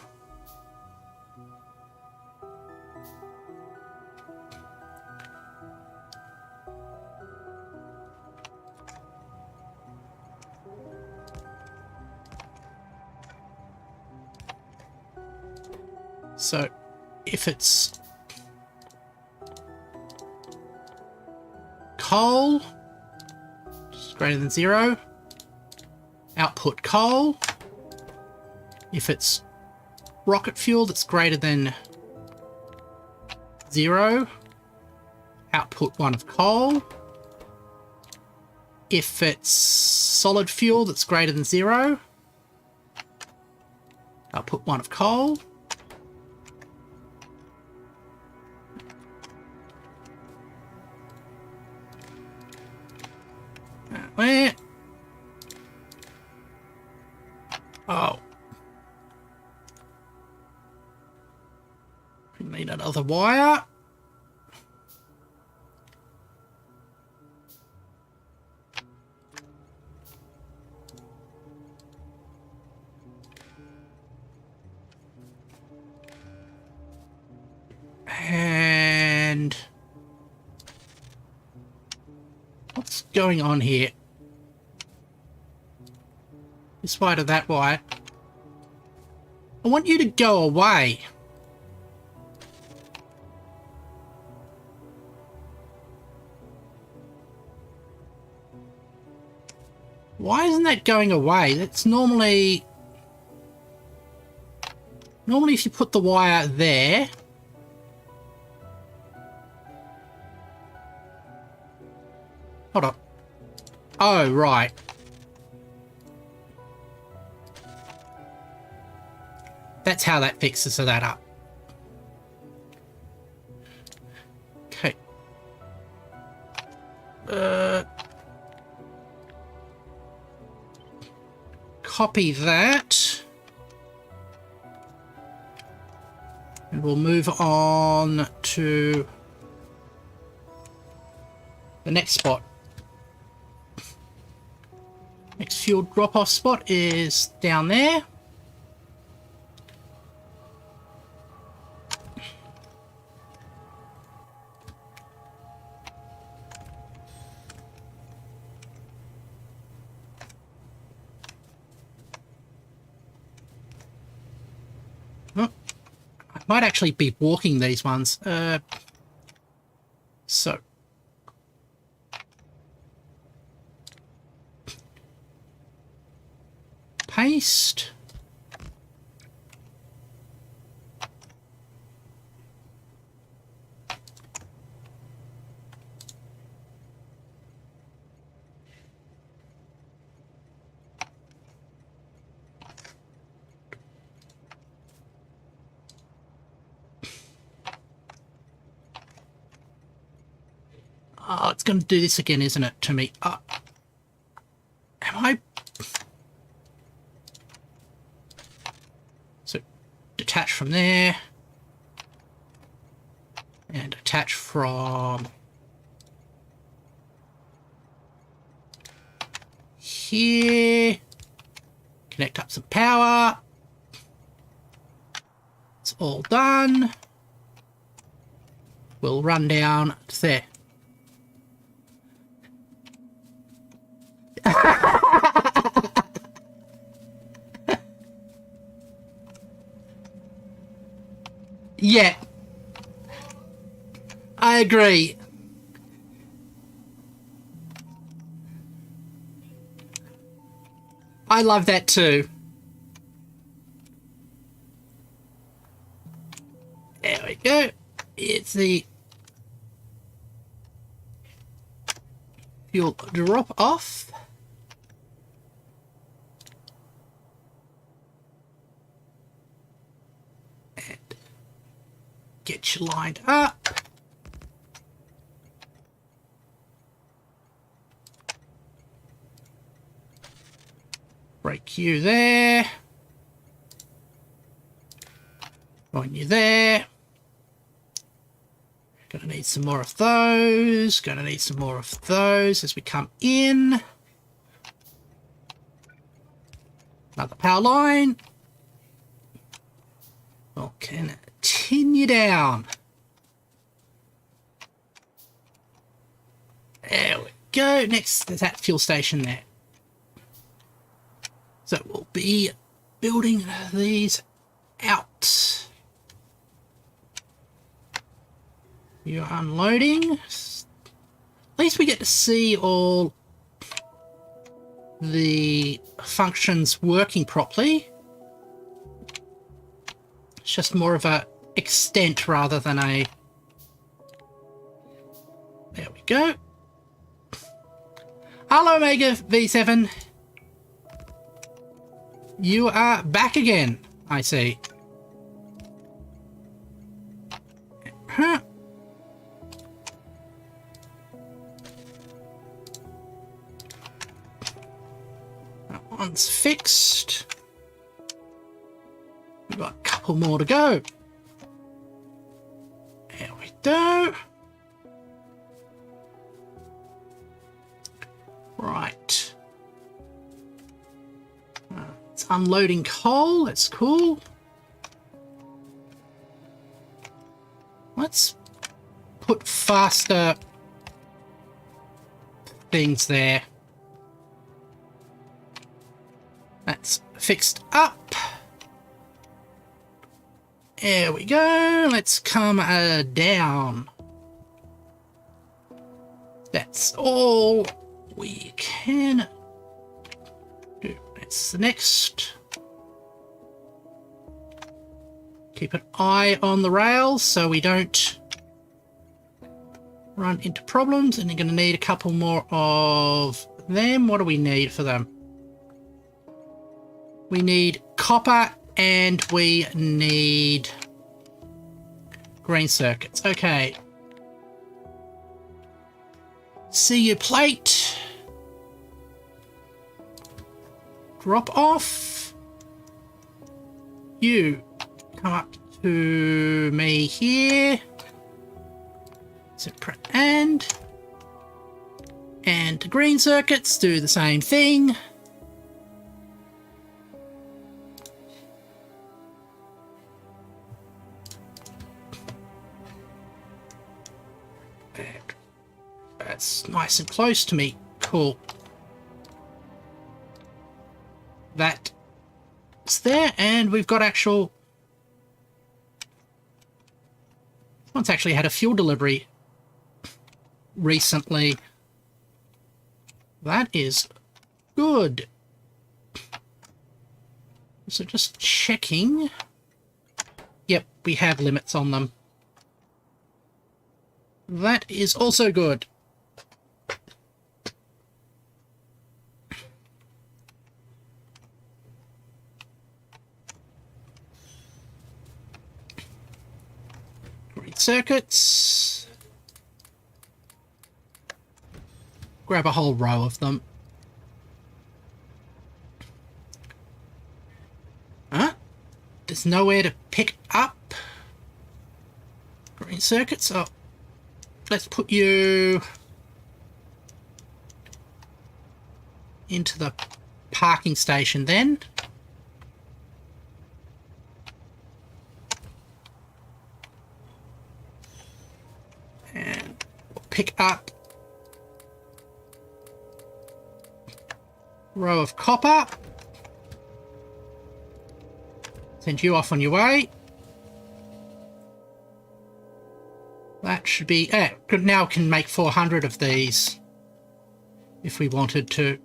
so if it's coal, which is greater than 0, output coal. If it's rocket fuel that's greater than 0, output 1 of coal. If it's solid fuel that's greater than 0, output 1 of coal. Where? Oh. We need another wire. And what's going on here? This wire to that wire. I want you to go away. Why isn't that going away? That's normally... Normally if you put the wire there... Hold on. Oh, right. That's how that fixes that up. Okay. Copy that. And we'll move on to the next spot. Next fuel drop-off spot is down there. Might actually be walking these ones. So. Paste. Oh, it's going to do this again, isn't it, to me? Am I... So, detach from there. And attach from... here. Connect up some power. It's all done. We'll run down to there. Yeah, I agree. I love that too. There we go. It's the fuel drop off. Get you lined up. Break you there. Join you there. Gonna need some more of those. Gonna need some more of those as we come in. Another power line. Okay. Continue down. There we go. Next, there's that fuel station there. So we'll be building these out. You're unloading. At least we get to see all the functions working properly. It's just more of a extent rather than a... There we go. Hello, Omega V7. You are back again, I see. Huh. That one's fixed. We've got a couple more to go. There we go. Right. It's unloading coal. That's cool. Let's put faster things there. That's fixed up. There we go. Let's come down. That's all we can That's the next. Keep an eye on the rails so we don't run into problems. And you're going to need a couple more of them. What do we need for them? We need copper and we need green circuits. Okay. See your plate. Drop off. You come up to me here. So and the green circuits do the same thing. That's nice and close to me. Cool. That's there, and we've got actual... Someone's actually had a fuel delivery recently. That is good. So just checking. Yep, we have limits on them. That is also good. Green circuits. Grab a whole row of them. Huh? There's nowhere to pick up green circuits. Oh, let's put you into the parking station then. And we'll pick up a row of copper. Send you off on your way. That should be... now can make 400 of these if we wanted to.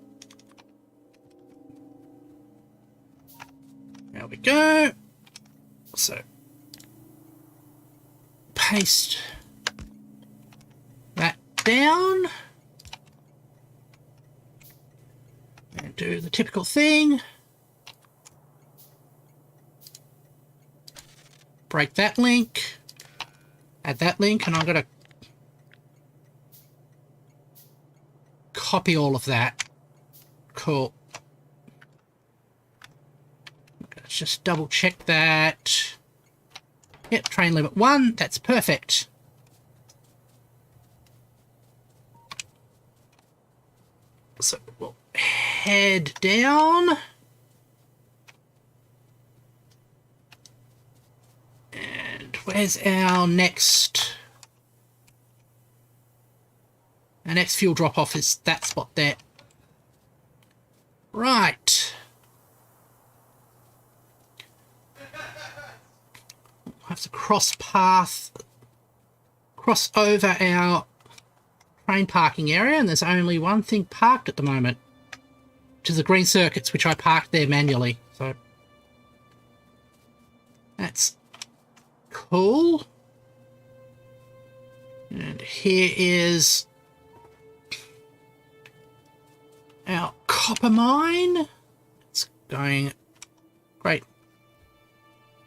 There we go. So, paste that down. And do the typical thing. Break that link. Add that link, and I'm going to copy all of that. Cool. Let's just double check that. Yep, train limit 1. That's perfect. So we'll head down. And where's our next... Our next fuel drop-off is that spot there. Right. We'll have to cross over our train parking area, and there's only one thing parked at the moment, which is the green circuits, which I parked there manually. So that's cool. And here is our copper mine. It's going great.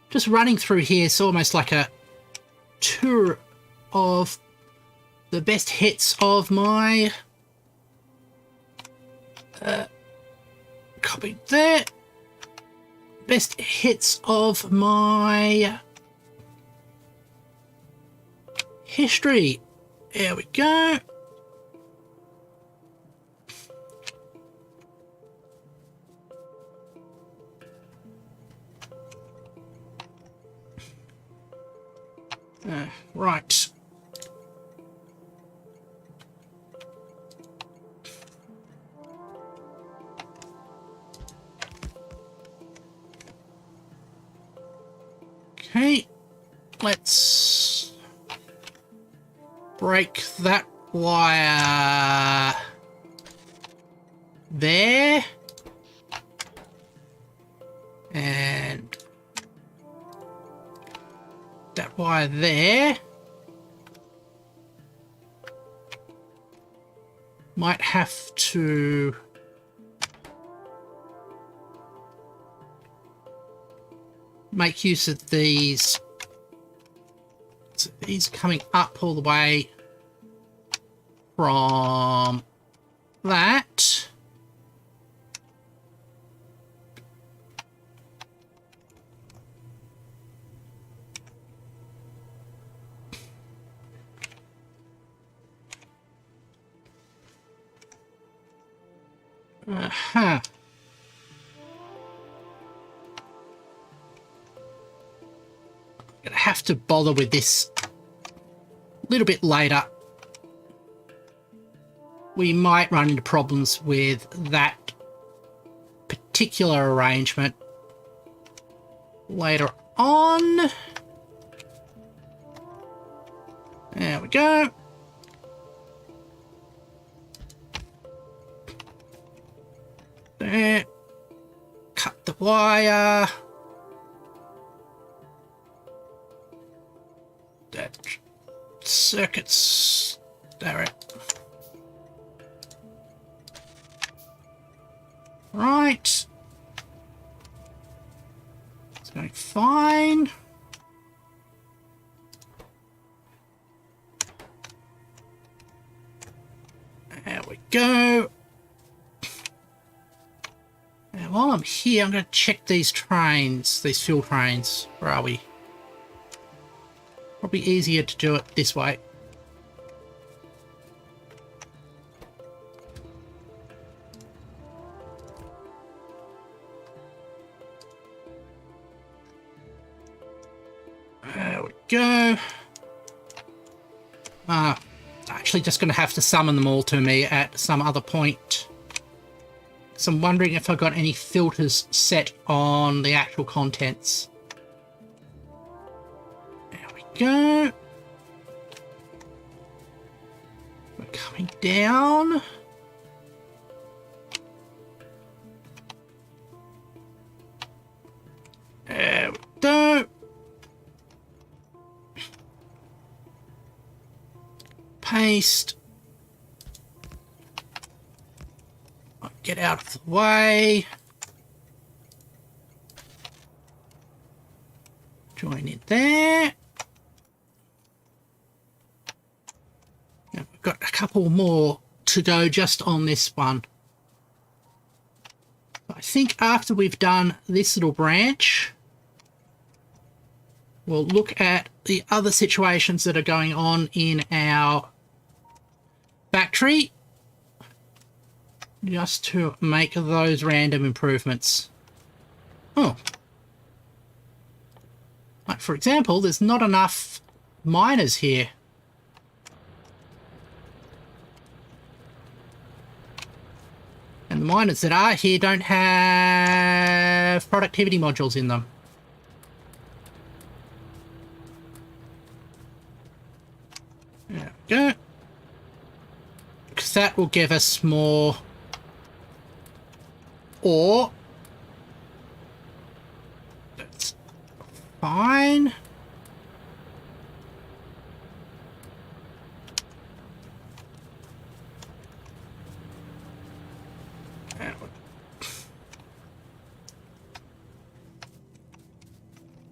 Just running through here is almost like a tour of the best hits of my copy there. Best hits of my history. There we go. Right. Okay, let's break that wire there. wire there. Might have to make use of these. So these coming up all the way from that. Uh-huh. Gonna have to bother with this a little bit later. We might run into problems with that particular arrangement later on. There we go. There. Cut the wire. That circuits. There it. Right. It's going fine. There we go. Now, while I'm here, I'm going to check these trains, these fuel trains. Where are we? Probably easier to do it this way. There we go. Actually just going to have to summon them all to me at some other point. So I'm wondering if I've got any filters set on the actual contents. There we go. We're coming down. There we go. Paste. Get out of the way. Join in there. Now we've got a couple more to go just on this one. I think after we've done this little branch, we'll look at the other situations that are going on in our factory, just to make those random improvements. Oh. Like, for example, there's not enough miners here. And the miners that are here don't have productivity modules in them. There we go. Because that will give us more ore. That's fine.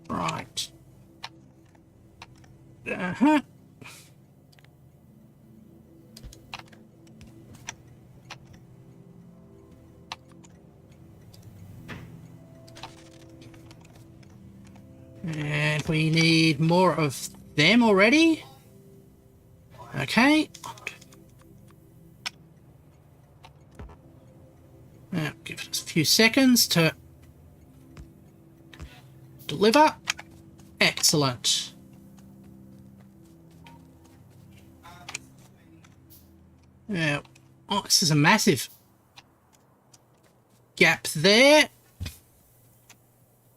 Right. Uh-huh. And we need more of them already. Okay. Now, give us a few seconds to deliver. Excellent. Yeah. Oh, this is a massive gap there.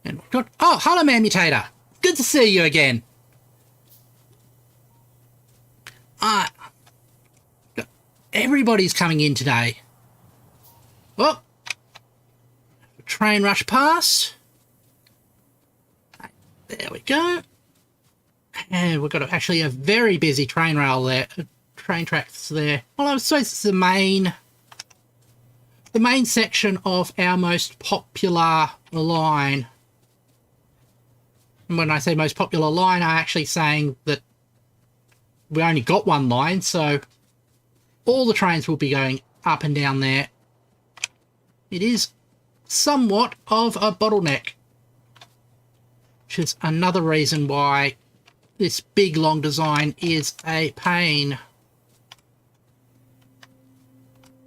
And we've got... Oh, hello, Man Mutator. Good to see you again. Everybody's coming in today. Oh. Train rush past. There we go. And we've got actually a very busy train rail there, train tracks there. Well, I suppose it's the main section of our most popular line. And when I say most popular line, I'm actually saying that we only got one line, so all the trains will be going up and down there. It is somewhat of a bottleneck, which is another reason why this big long design is a pain.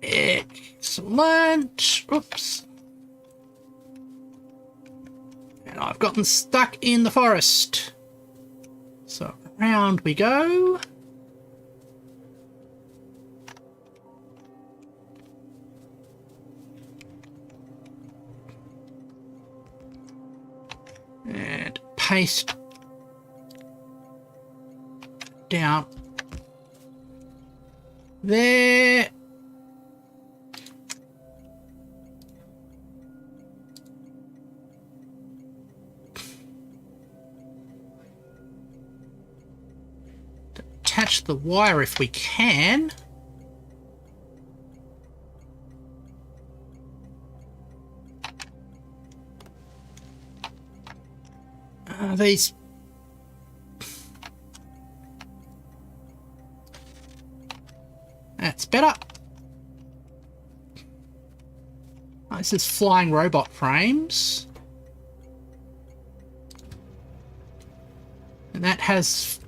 Excellent. Oops. And I've gotten stuck in the forest. So around we go. And paste down there. Attach the wire if we can. These that's better. Oh, this is flying robot frames, and that has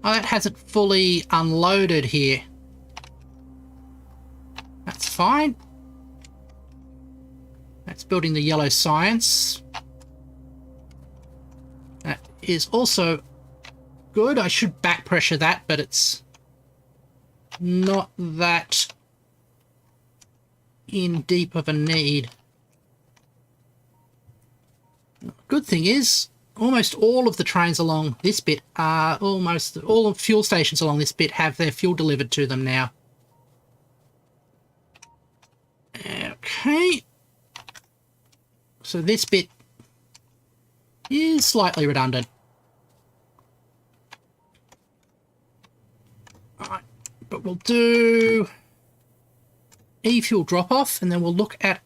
that hasn't fully unloaded here. That's fine. That's building the yellow science. That is also good. I should back pressure that, but it's not that in deep of a need. Good thing is, almost all of the trains along this bit are almost all the fuel stations along this bit have their fuel delivered to them now. Okay. So this bit is slightly redundant. Alright, but we'll do e-fuel drop-off, and then we'll look at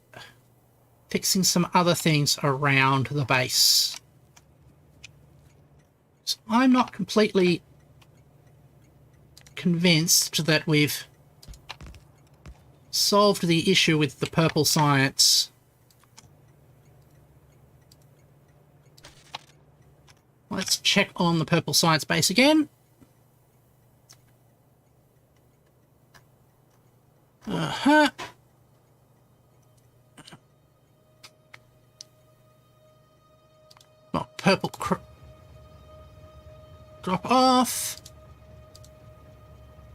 fixing some other things around the base. So I'm not completely convinced that we've solved the issue with the purple science. Let's check on the purple science base again. Oh, purple drop off.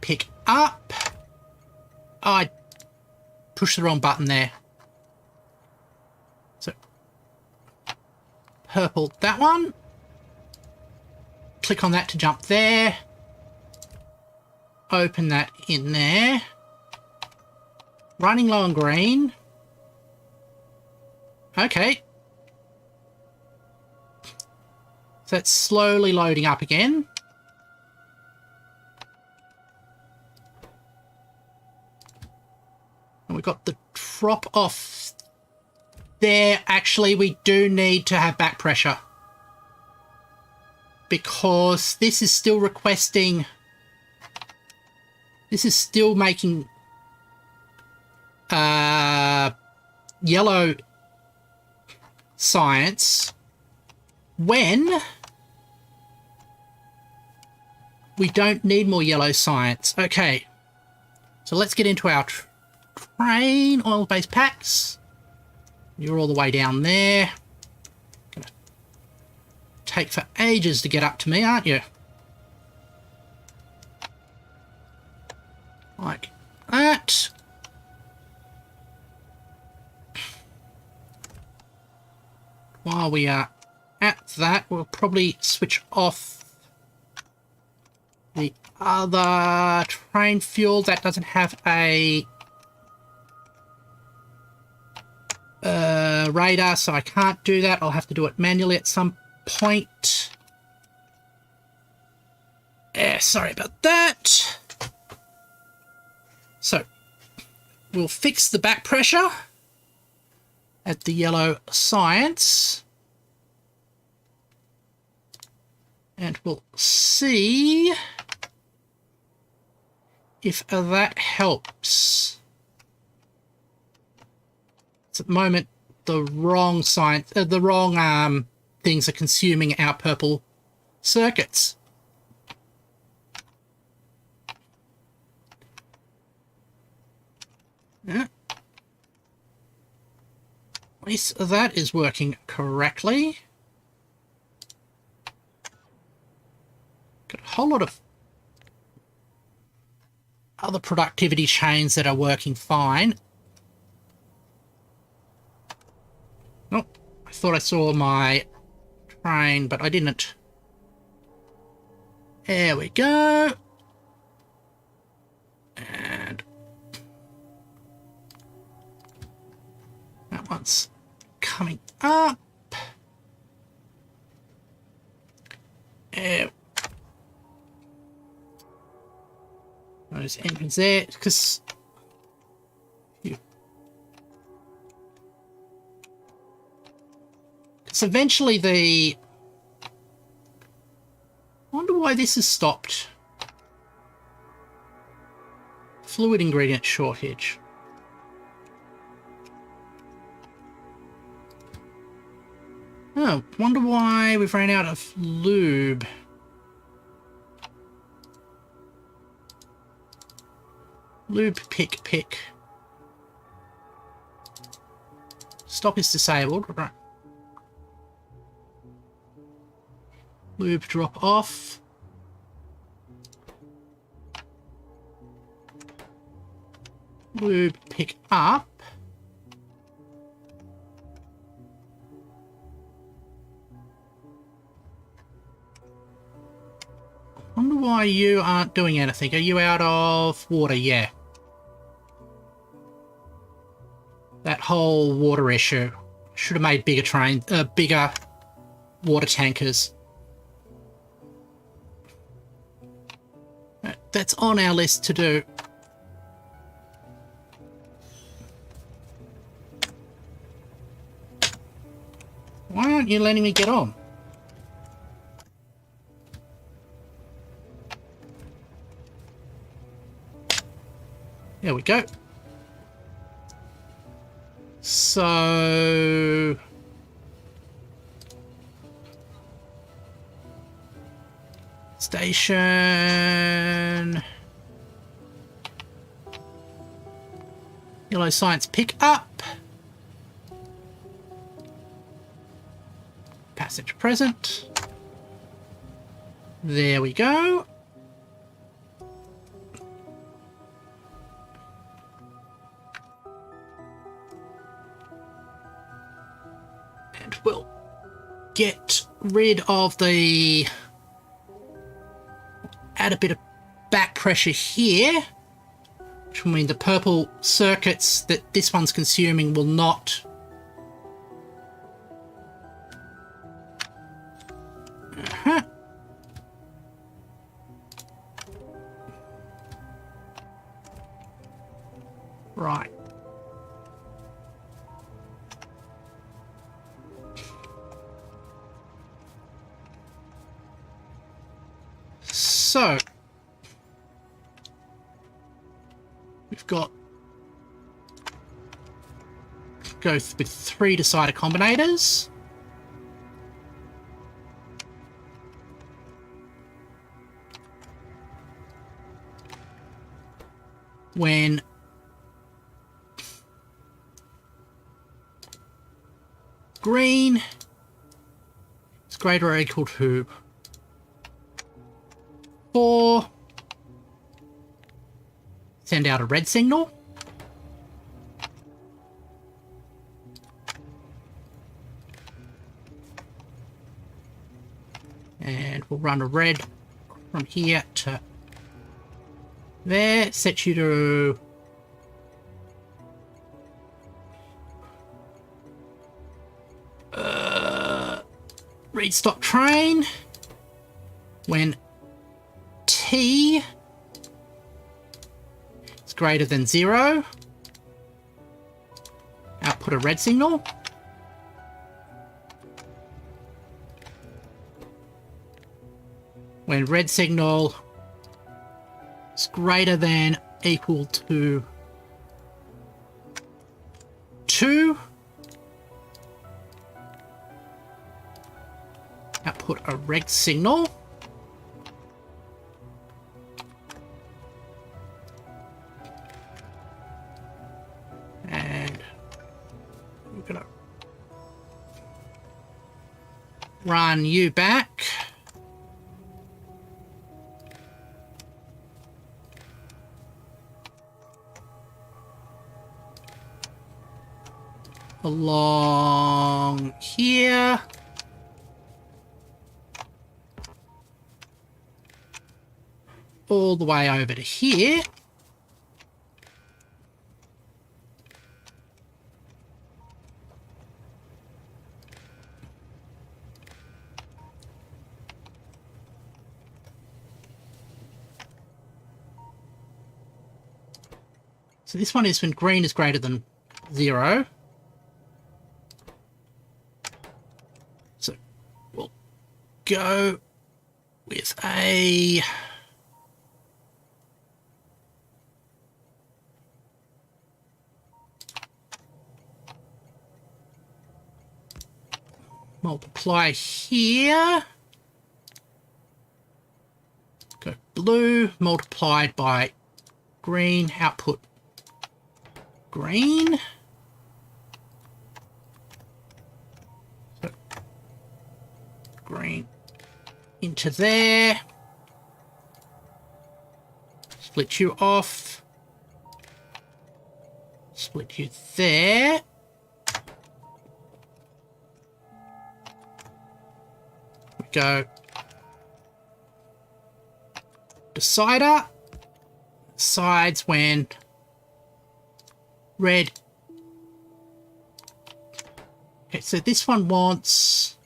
Pick up. Oh, I pushed the wrong button there. So, purple, that one. Click on that to jump there. Open that in there. Running low on green. Okay. So it's slowly loading up again. And we've got the drop off there. Actually, we do need to have back pressure, because this is still requesting, this is still making yellow science when we don't need more yellow science. Okay, so let's get into our train oil-based packs. You're all the way down there. Gonna take for ages to get up to me, aren't you? Like that. While we are at that, we'll probably switch off the other train fuel that doesn't have a radar, so I can't do that. I'll have to do it manually at some point. Sorry about that. So, we'll fix the back pressure at the yellow science. And we'll see if that helps. It's at the moment the wrong science, the wrong things are consuming our purple circuits. Yeah. At least that is working correctly. Got a whole lot of other productivity chains that are working fine. Oh, I thought I saw my train, but I didn't. There we go. And that one's coming up. Those engines there, because eventually the... I wonder why this has stopped. Fluid ingredient shortage. Oh, wonder why we've ran out of lube. Lube pick. Stop is disabled. Right. Lube drop off. Lube pick up. Wonder why you aren't doing anything. Are you out of water? Yeah. That whole water issue. Should have made bigger water tankers. That's on our list to do. Why aren't you letting me get on? There we go. So... Station... Yellow science pick up. Passage present. There we go. And we'll get rid of the... Add a bit of back pressure here, which will mean the purple circuits that this one's consuming will not... Right. So, we've got go with 3 decider combinators. When green is greater or equal to 4, send out a red signal. And we'll run a red from here to there, set you to read stop train when T is greater than 0. Output a red signal. When red signal is greater than equal to 2, output a red signal. And we're going to run you back. Along here. All the way over to here. So this one is when green is greater than 0. So we'll go with a multiply here. Go blue multiplied by green, output green. So green into there. Split you off. Split you there. We go decider. Decides when red. Okay, so this one wants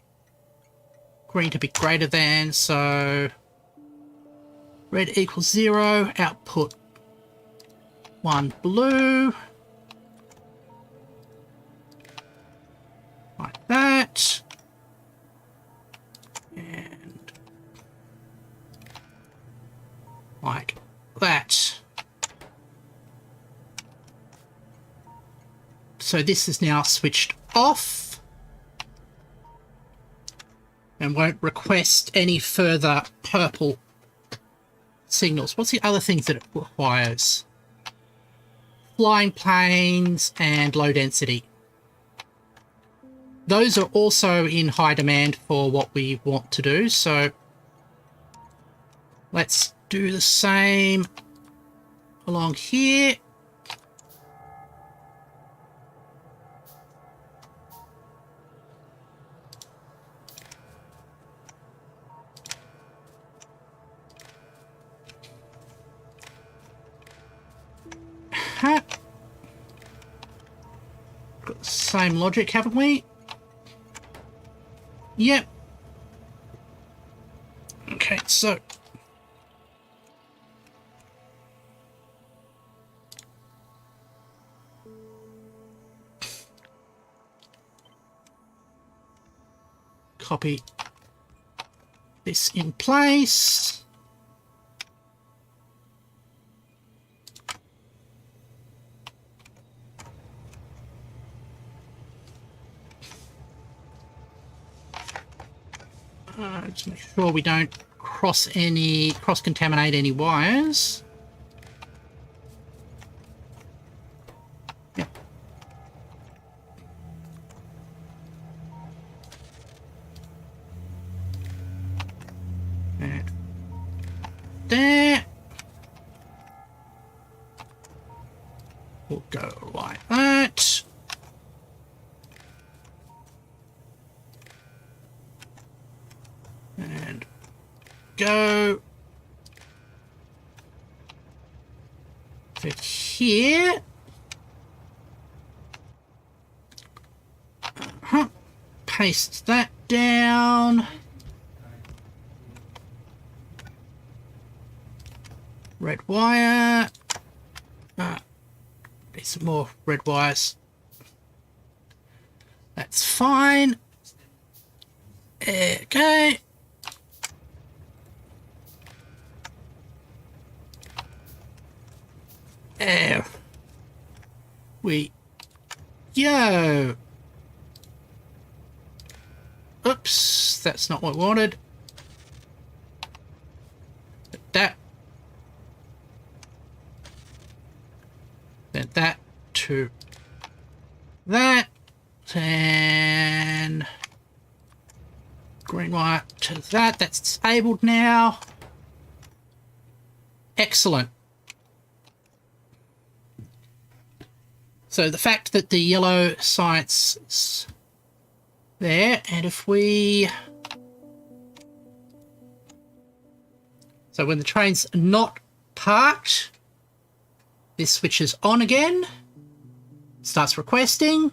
green to be greater than, so red equals 0, output 1 blue. Like that. And like that. So this is now switched off and won't request any further purple signals. What's the other things that it requires? Flying planes and low density. Those are also in high demand for what we want to do. So let's do the same along here. Got the same logic, haven't we? Yep. Okay, so copy this in place. Just make sure we don't cross-contaminate any wires. Yep. And there. We'll go like that. And go to here. Paste that down. Red wire. Need some more red wires. That's fine. Okay. There we go. Oops, that's not what I wanted. That. Then that to that. And green wire to that. That's disabled now. Excellent. So the fact that the yellow science is there, and if we... So when the train's not parked, this switches on again, starts requesting,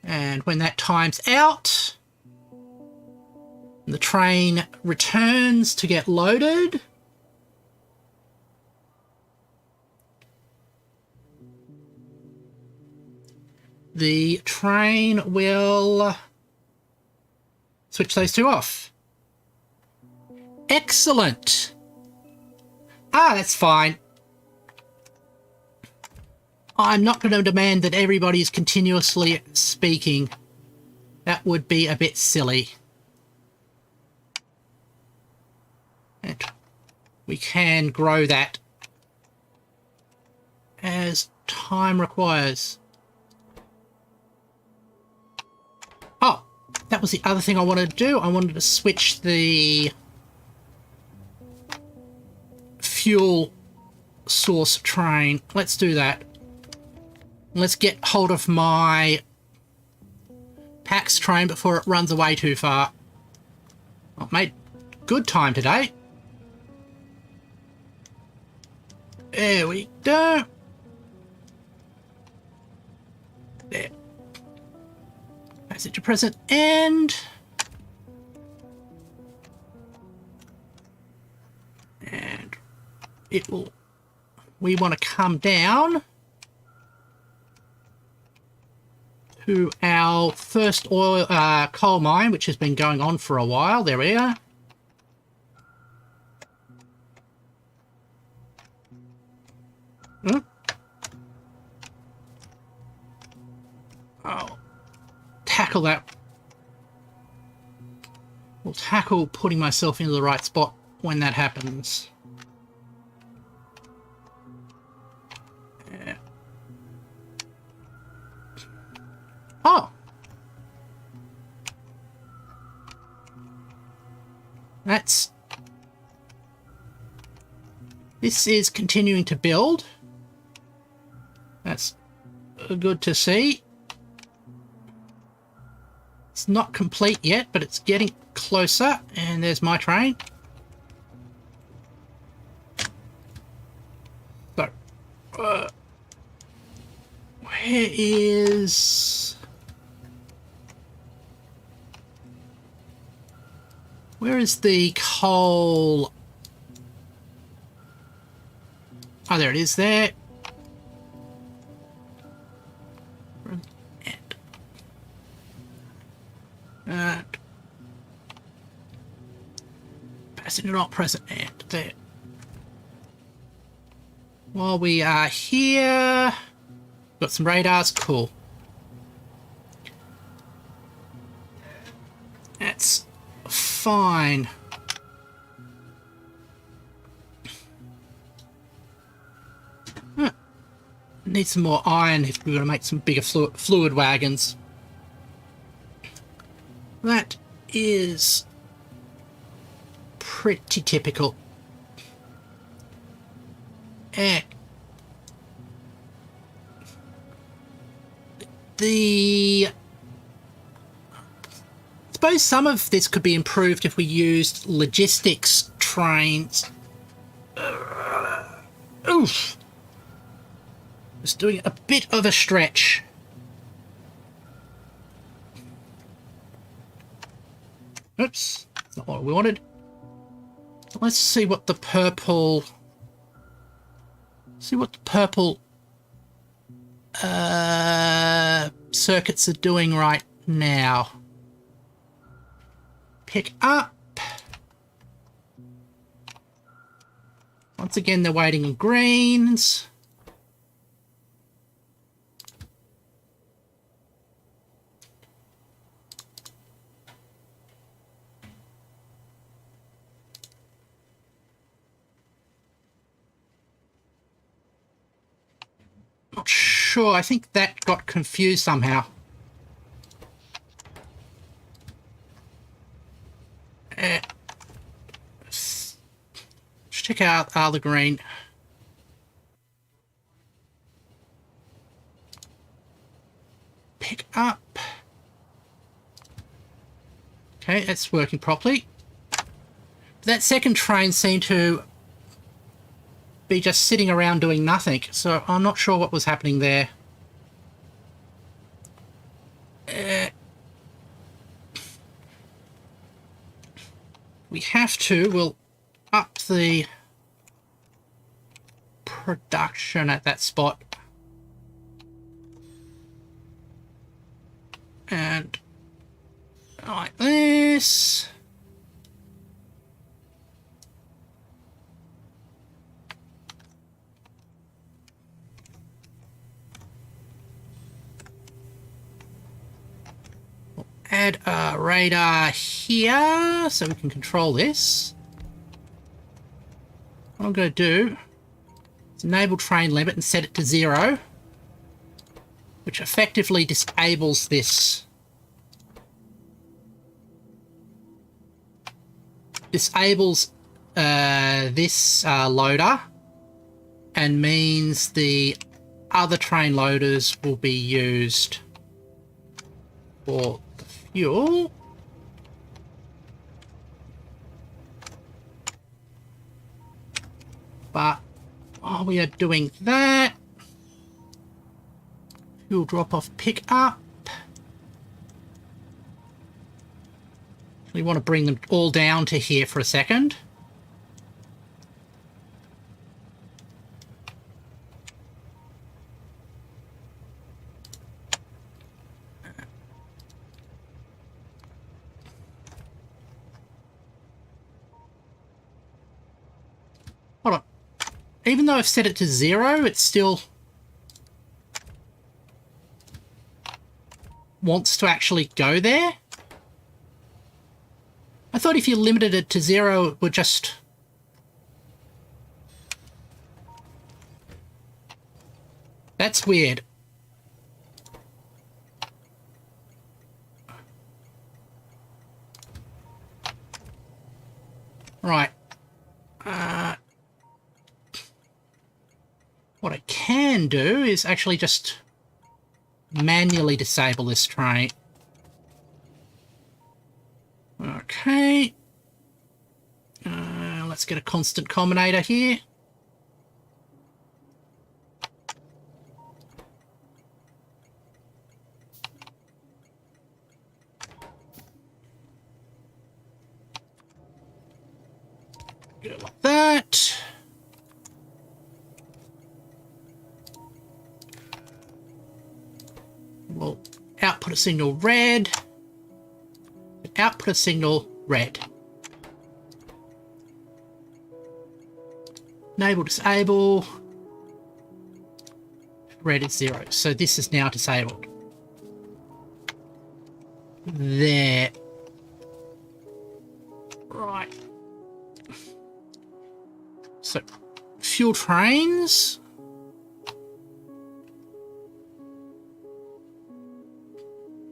and when that time's out, the train returns to get loaded. The train will switch those two off. Excellent. That's fine. I'm not going to demand that everybody's continuously speaking. That would be a bit silly. And we can grow that as time requires. Oh, that was the other thing I wanted to do. I wanted to switch the fuel source train. Let's do that. Let's get hold of my PAX train before it runs away too far. I've made good time today. There we go. There. Passage to present end. And it will... We want to come down to our first oil coal mine, which has been going on for a while. There we are. Oh, tackle that. We'll tackle putting myself into the right spot when that happens. Yeah. Oh. This is continuing to build. That's good to see. It's not complete yet, but it's getting closer. And there's my train. So, where is the coal? Oh, there it is there. Passenger not present and there. While we are here, got some radars, cool. That's fine. Need some more iron if we're going to make some bigger fluid wagons. That is pretty typical. I suppose some of this could be improved if we used logistics trains. Oof. Just doing a bit of a stretch. Oops, that's not what we wanted. Let's see what the purple... circuits are doing right now. Pick up. Once again, they're waiting on greens. Not sure. I think that got confused somehow. Let's check out the green. Pick up. Okay, that's working properly. That second train seemed to be just sitting around doing nothing, so I'm not sure what was happening there. We have to, we'll up the production at that spot. And like this. Add a radar here so we can control this. What I'm going to do is enable train limit and set it to 0, which effectively disables this. Disables this loader and means the other train loaders will be used for the fuel. But while we are doing that, fuel drop-off pick up. We want to bring them all down to here for a second. Hold on. Even though I've set it to 0, it still wants to actually go there. I thought if you limited it to 0, it would just... That's weird. Right. What I can do is actually just manually disable this train. Okay. Let's get a constant combinator here. Go like that. We'll output a signal red. Output a signal red. Enable, disable. Red is 0. So this is now disabled. There. Right. So, fuel trains.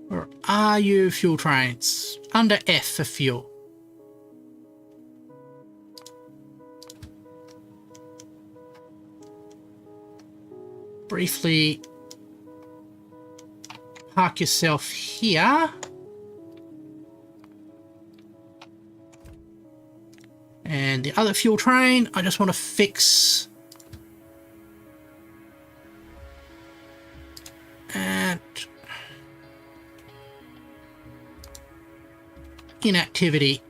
Where are you, fuel trains? Under F for fuel. Briefly park yourself here. And the other fuel train, I just want to fix. And inactivity.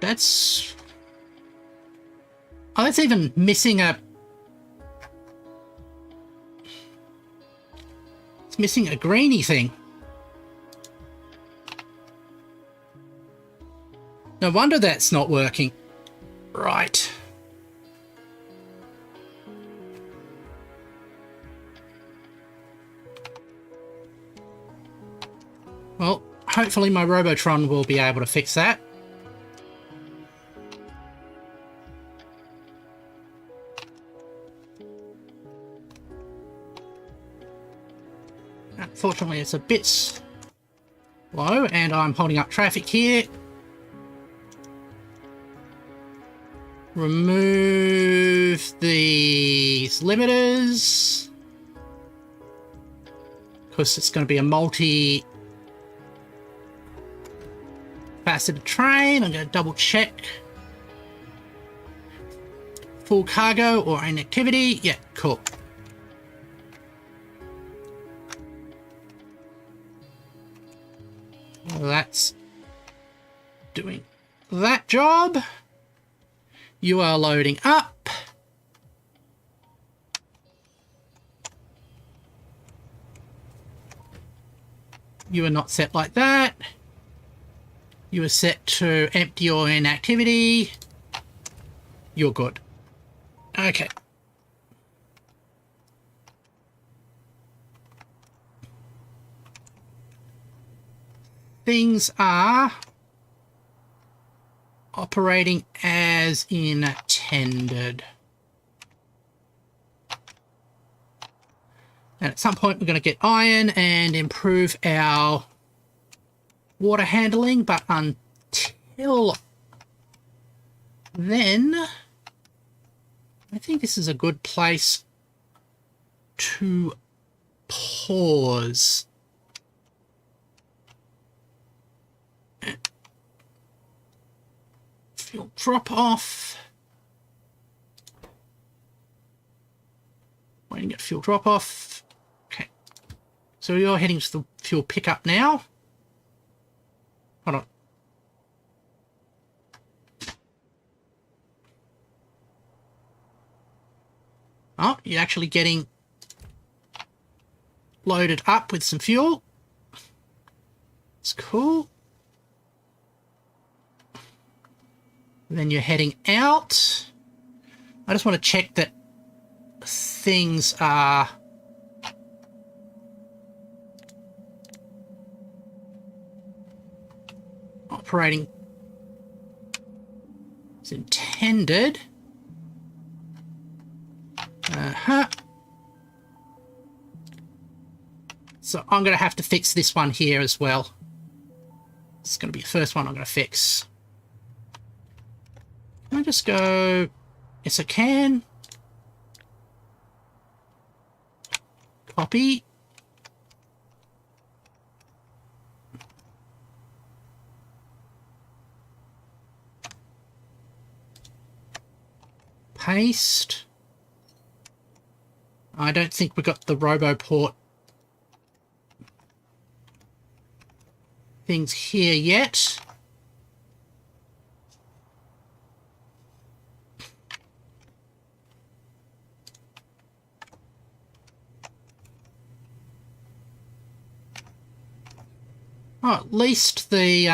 That's... Oh, that's even missing a... It's missing a greeny thing. No wonder that's not working. Right. Well, hopefully my Robotron will be able to fix that. Unfortunately, it's a bit slow, and I'm holding up traffic here. Remove these limiters, because it's going to be a multi-faceted train. I'm going to double check. Full cargo or inactivity. Yeah, cool. Well, that's doing that job. You are loading up. You are not set like that. You are set to empty or inactivity. You're good. Okay. Things are operating as intended. And at some point we're going to get iron and improve our water handling, but until then, I think this is a good place to pause. Fuel drop off. Waiting at fuel drop off. Okay. So you're heading to the fuel pickup now. Hold on. Oh, you're actually getting loaded up with some fuel. It's cool. Then you're heading out. I just want to check that things are operating as intended. So I'm going to have to fix this one here as well. It's going to be the first one I'm going to fix. Can I just go... Yes, I can. Copy. Paste. I don't think we got the RoboPort things here yet. Oh, at least the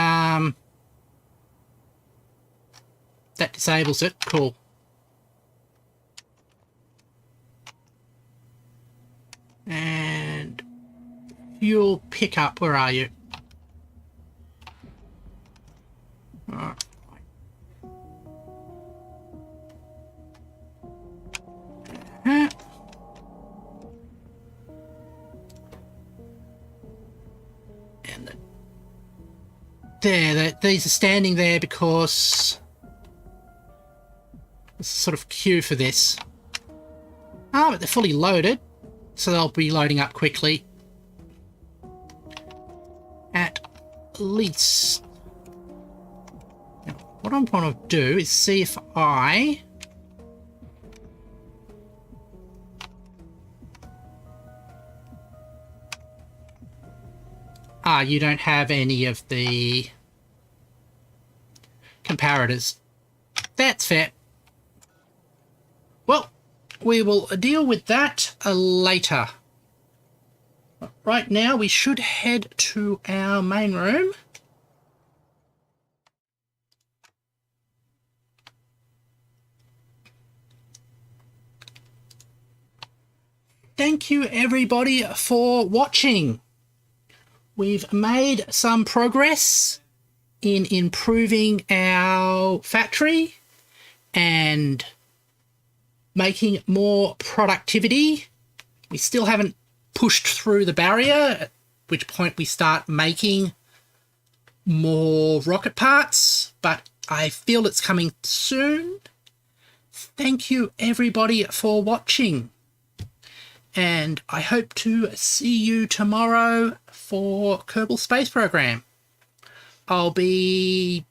that disables it. Cool. And fuel pickup, where are you? Alright. And these are standing there because there's a sort of queue for this. Ah, but they're fully loaded, so they'll be loading up quickly. at least. Now, what I want to do is see if I... you don't have any of the comparators. That's fair. Well, we will deal with that later. Right now, we should head to our main room. Thank you, everybody, for watching. We've made some progress in improving our factory and making more productivity. We still haven't pushed through the barrier, at which point we start making more rocket parts, but I feel it's coming soon. Thank you, everybody, for watching. And I hope to see you tomorrow for Kerbal Space Program. I'll be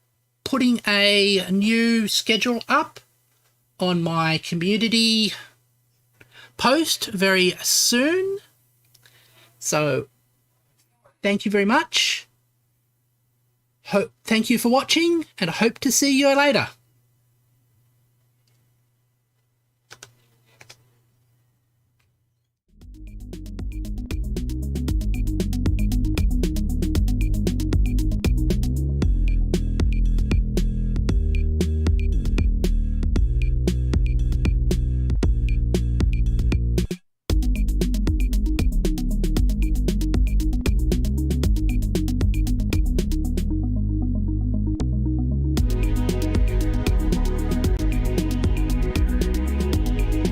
putting a new schedule up on my community post very soon. So thank you very much. Thank you for watching, and I hope to see you later.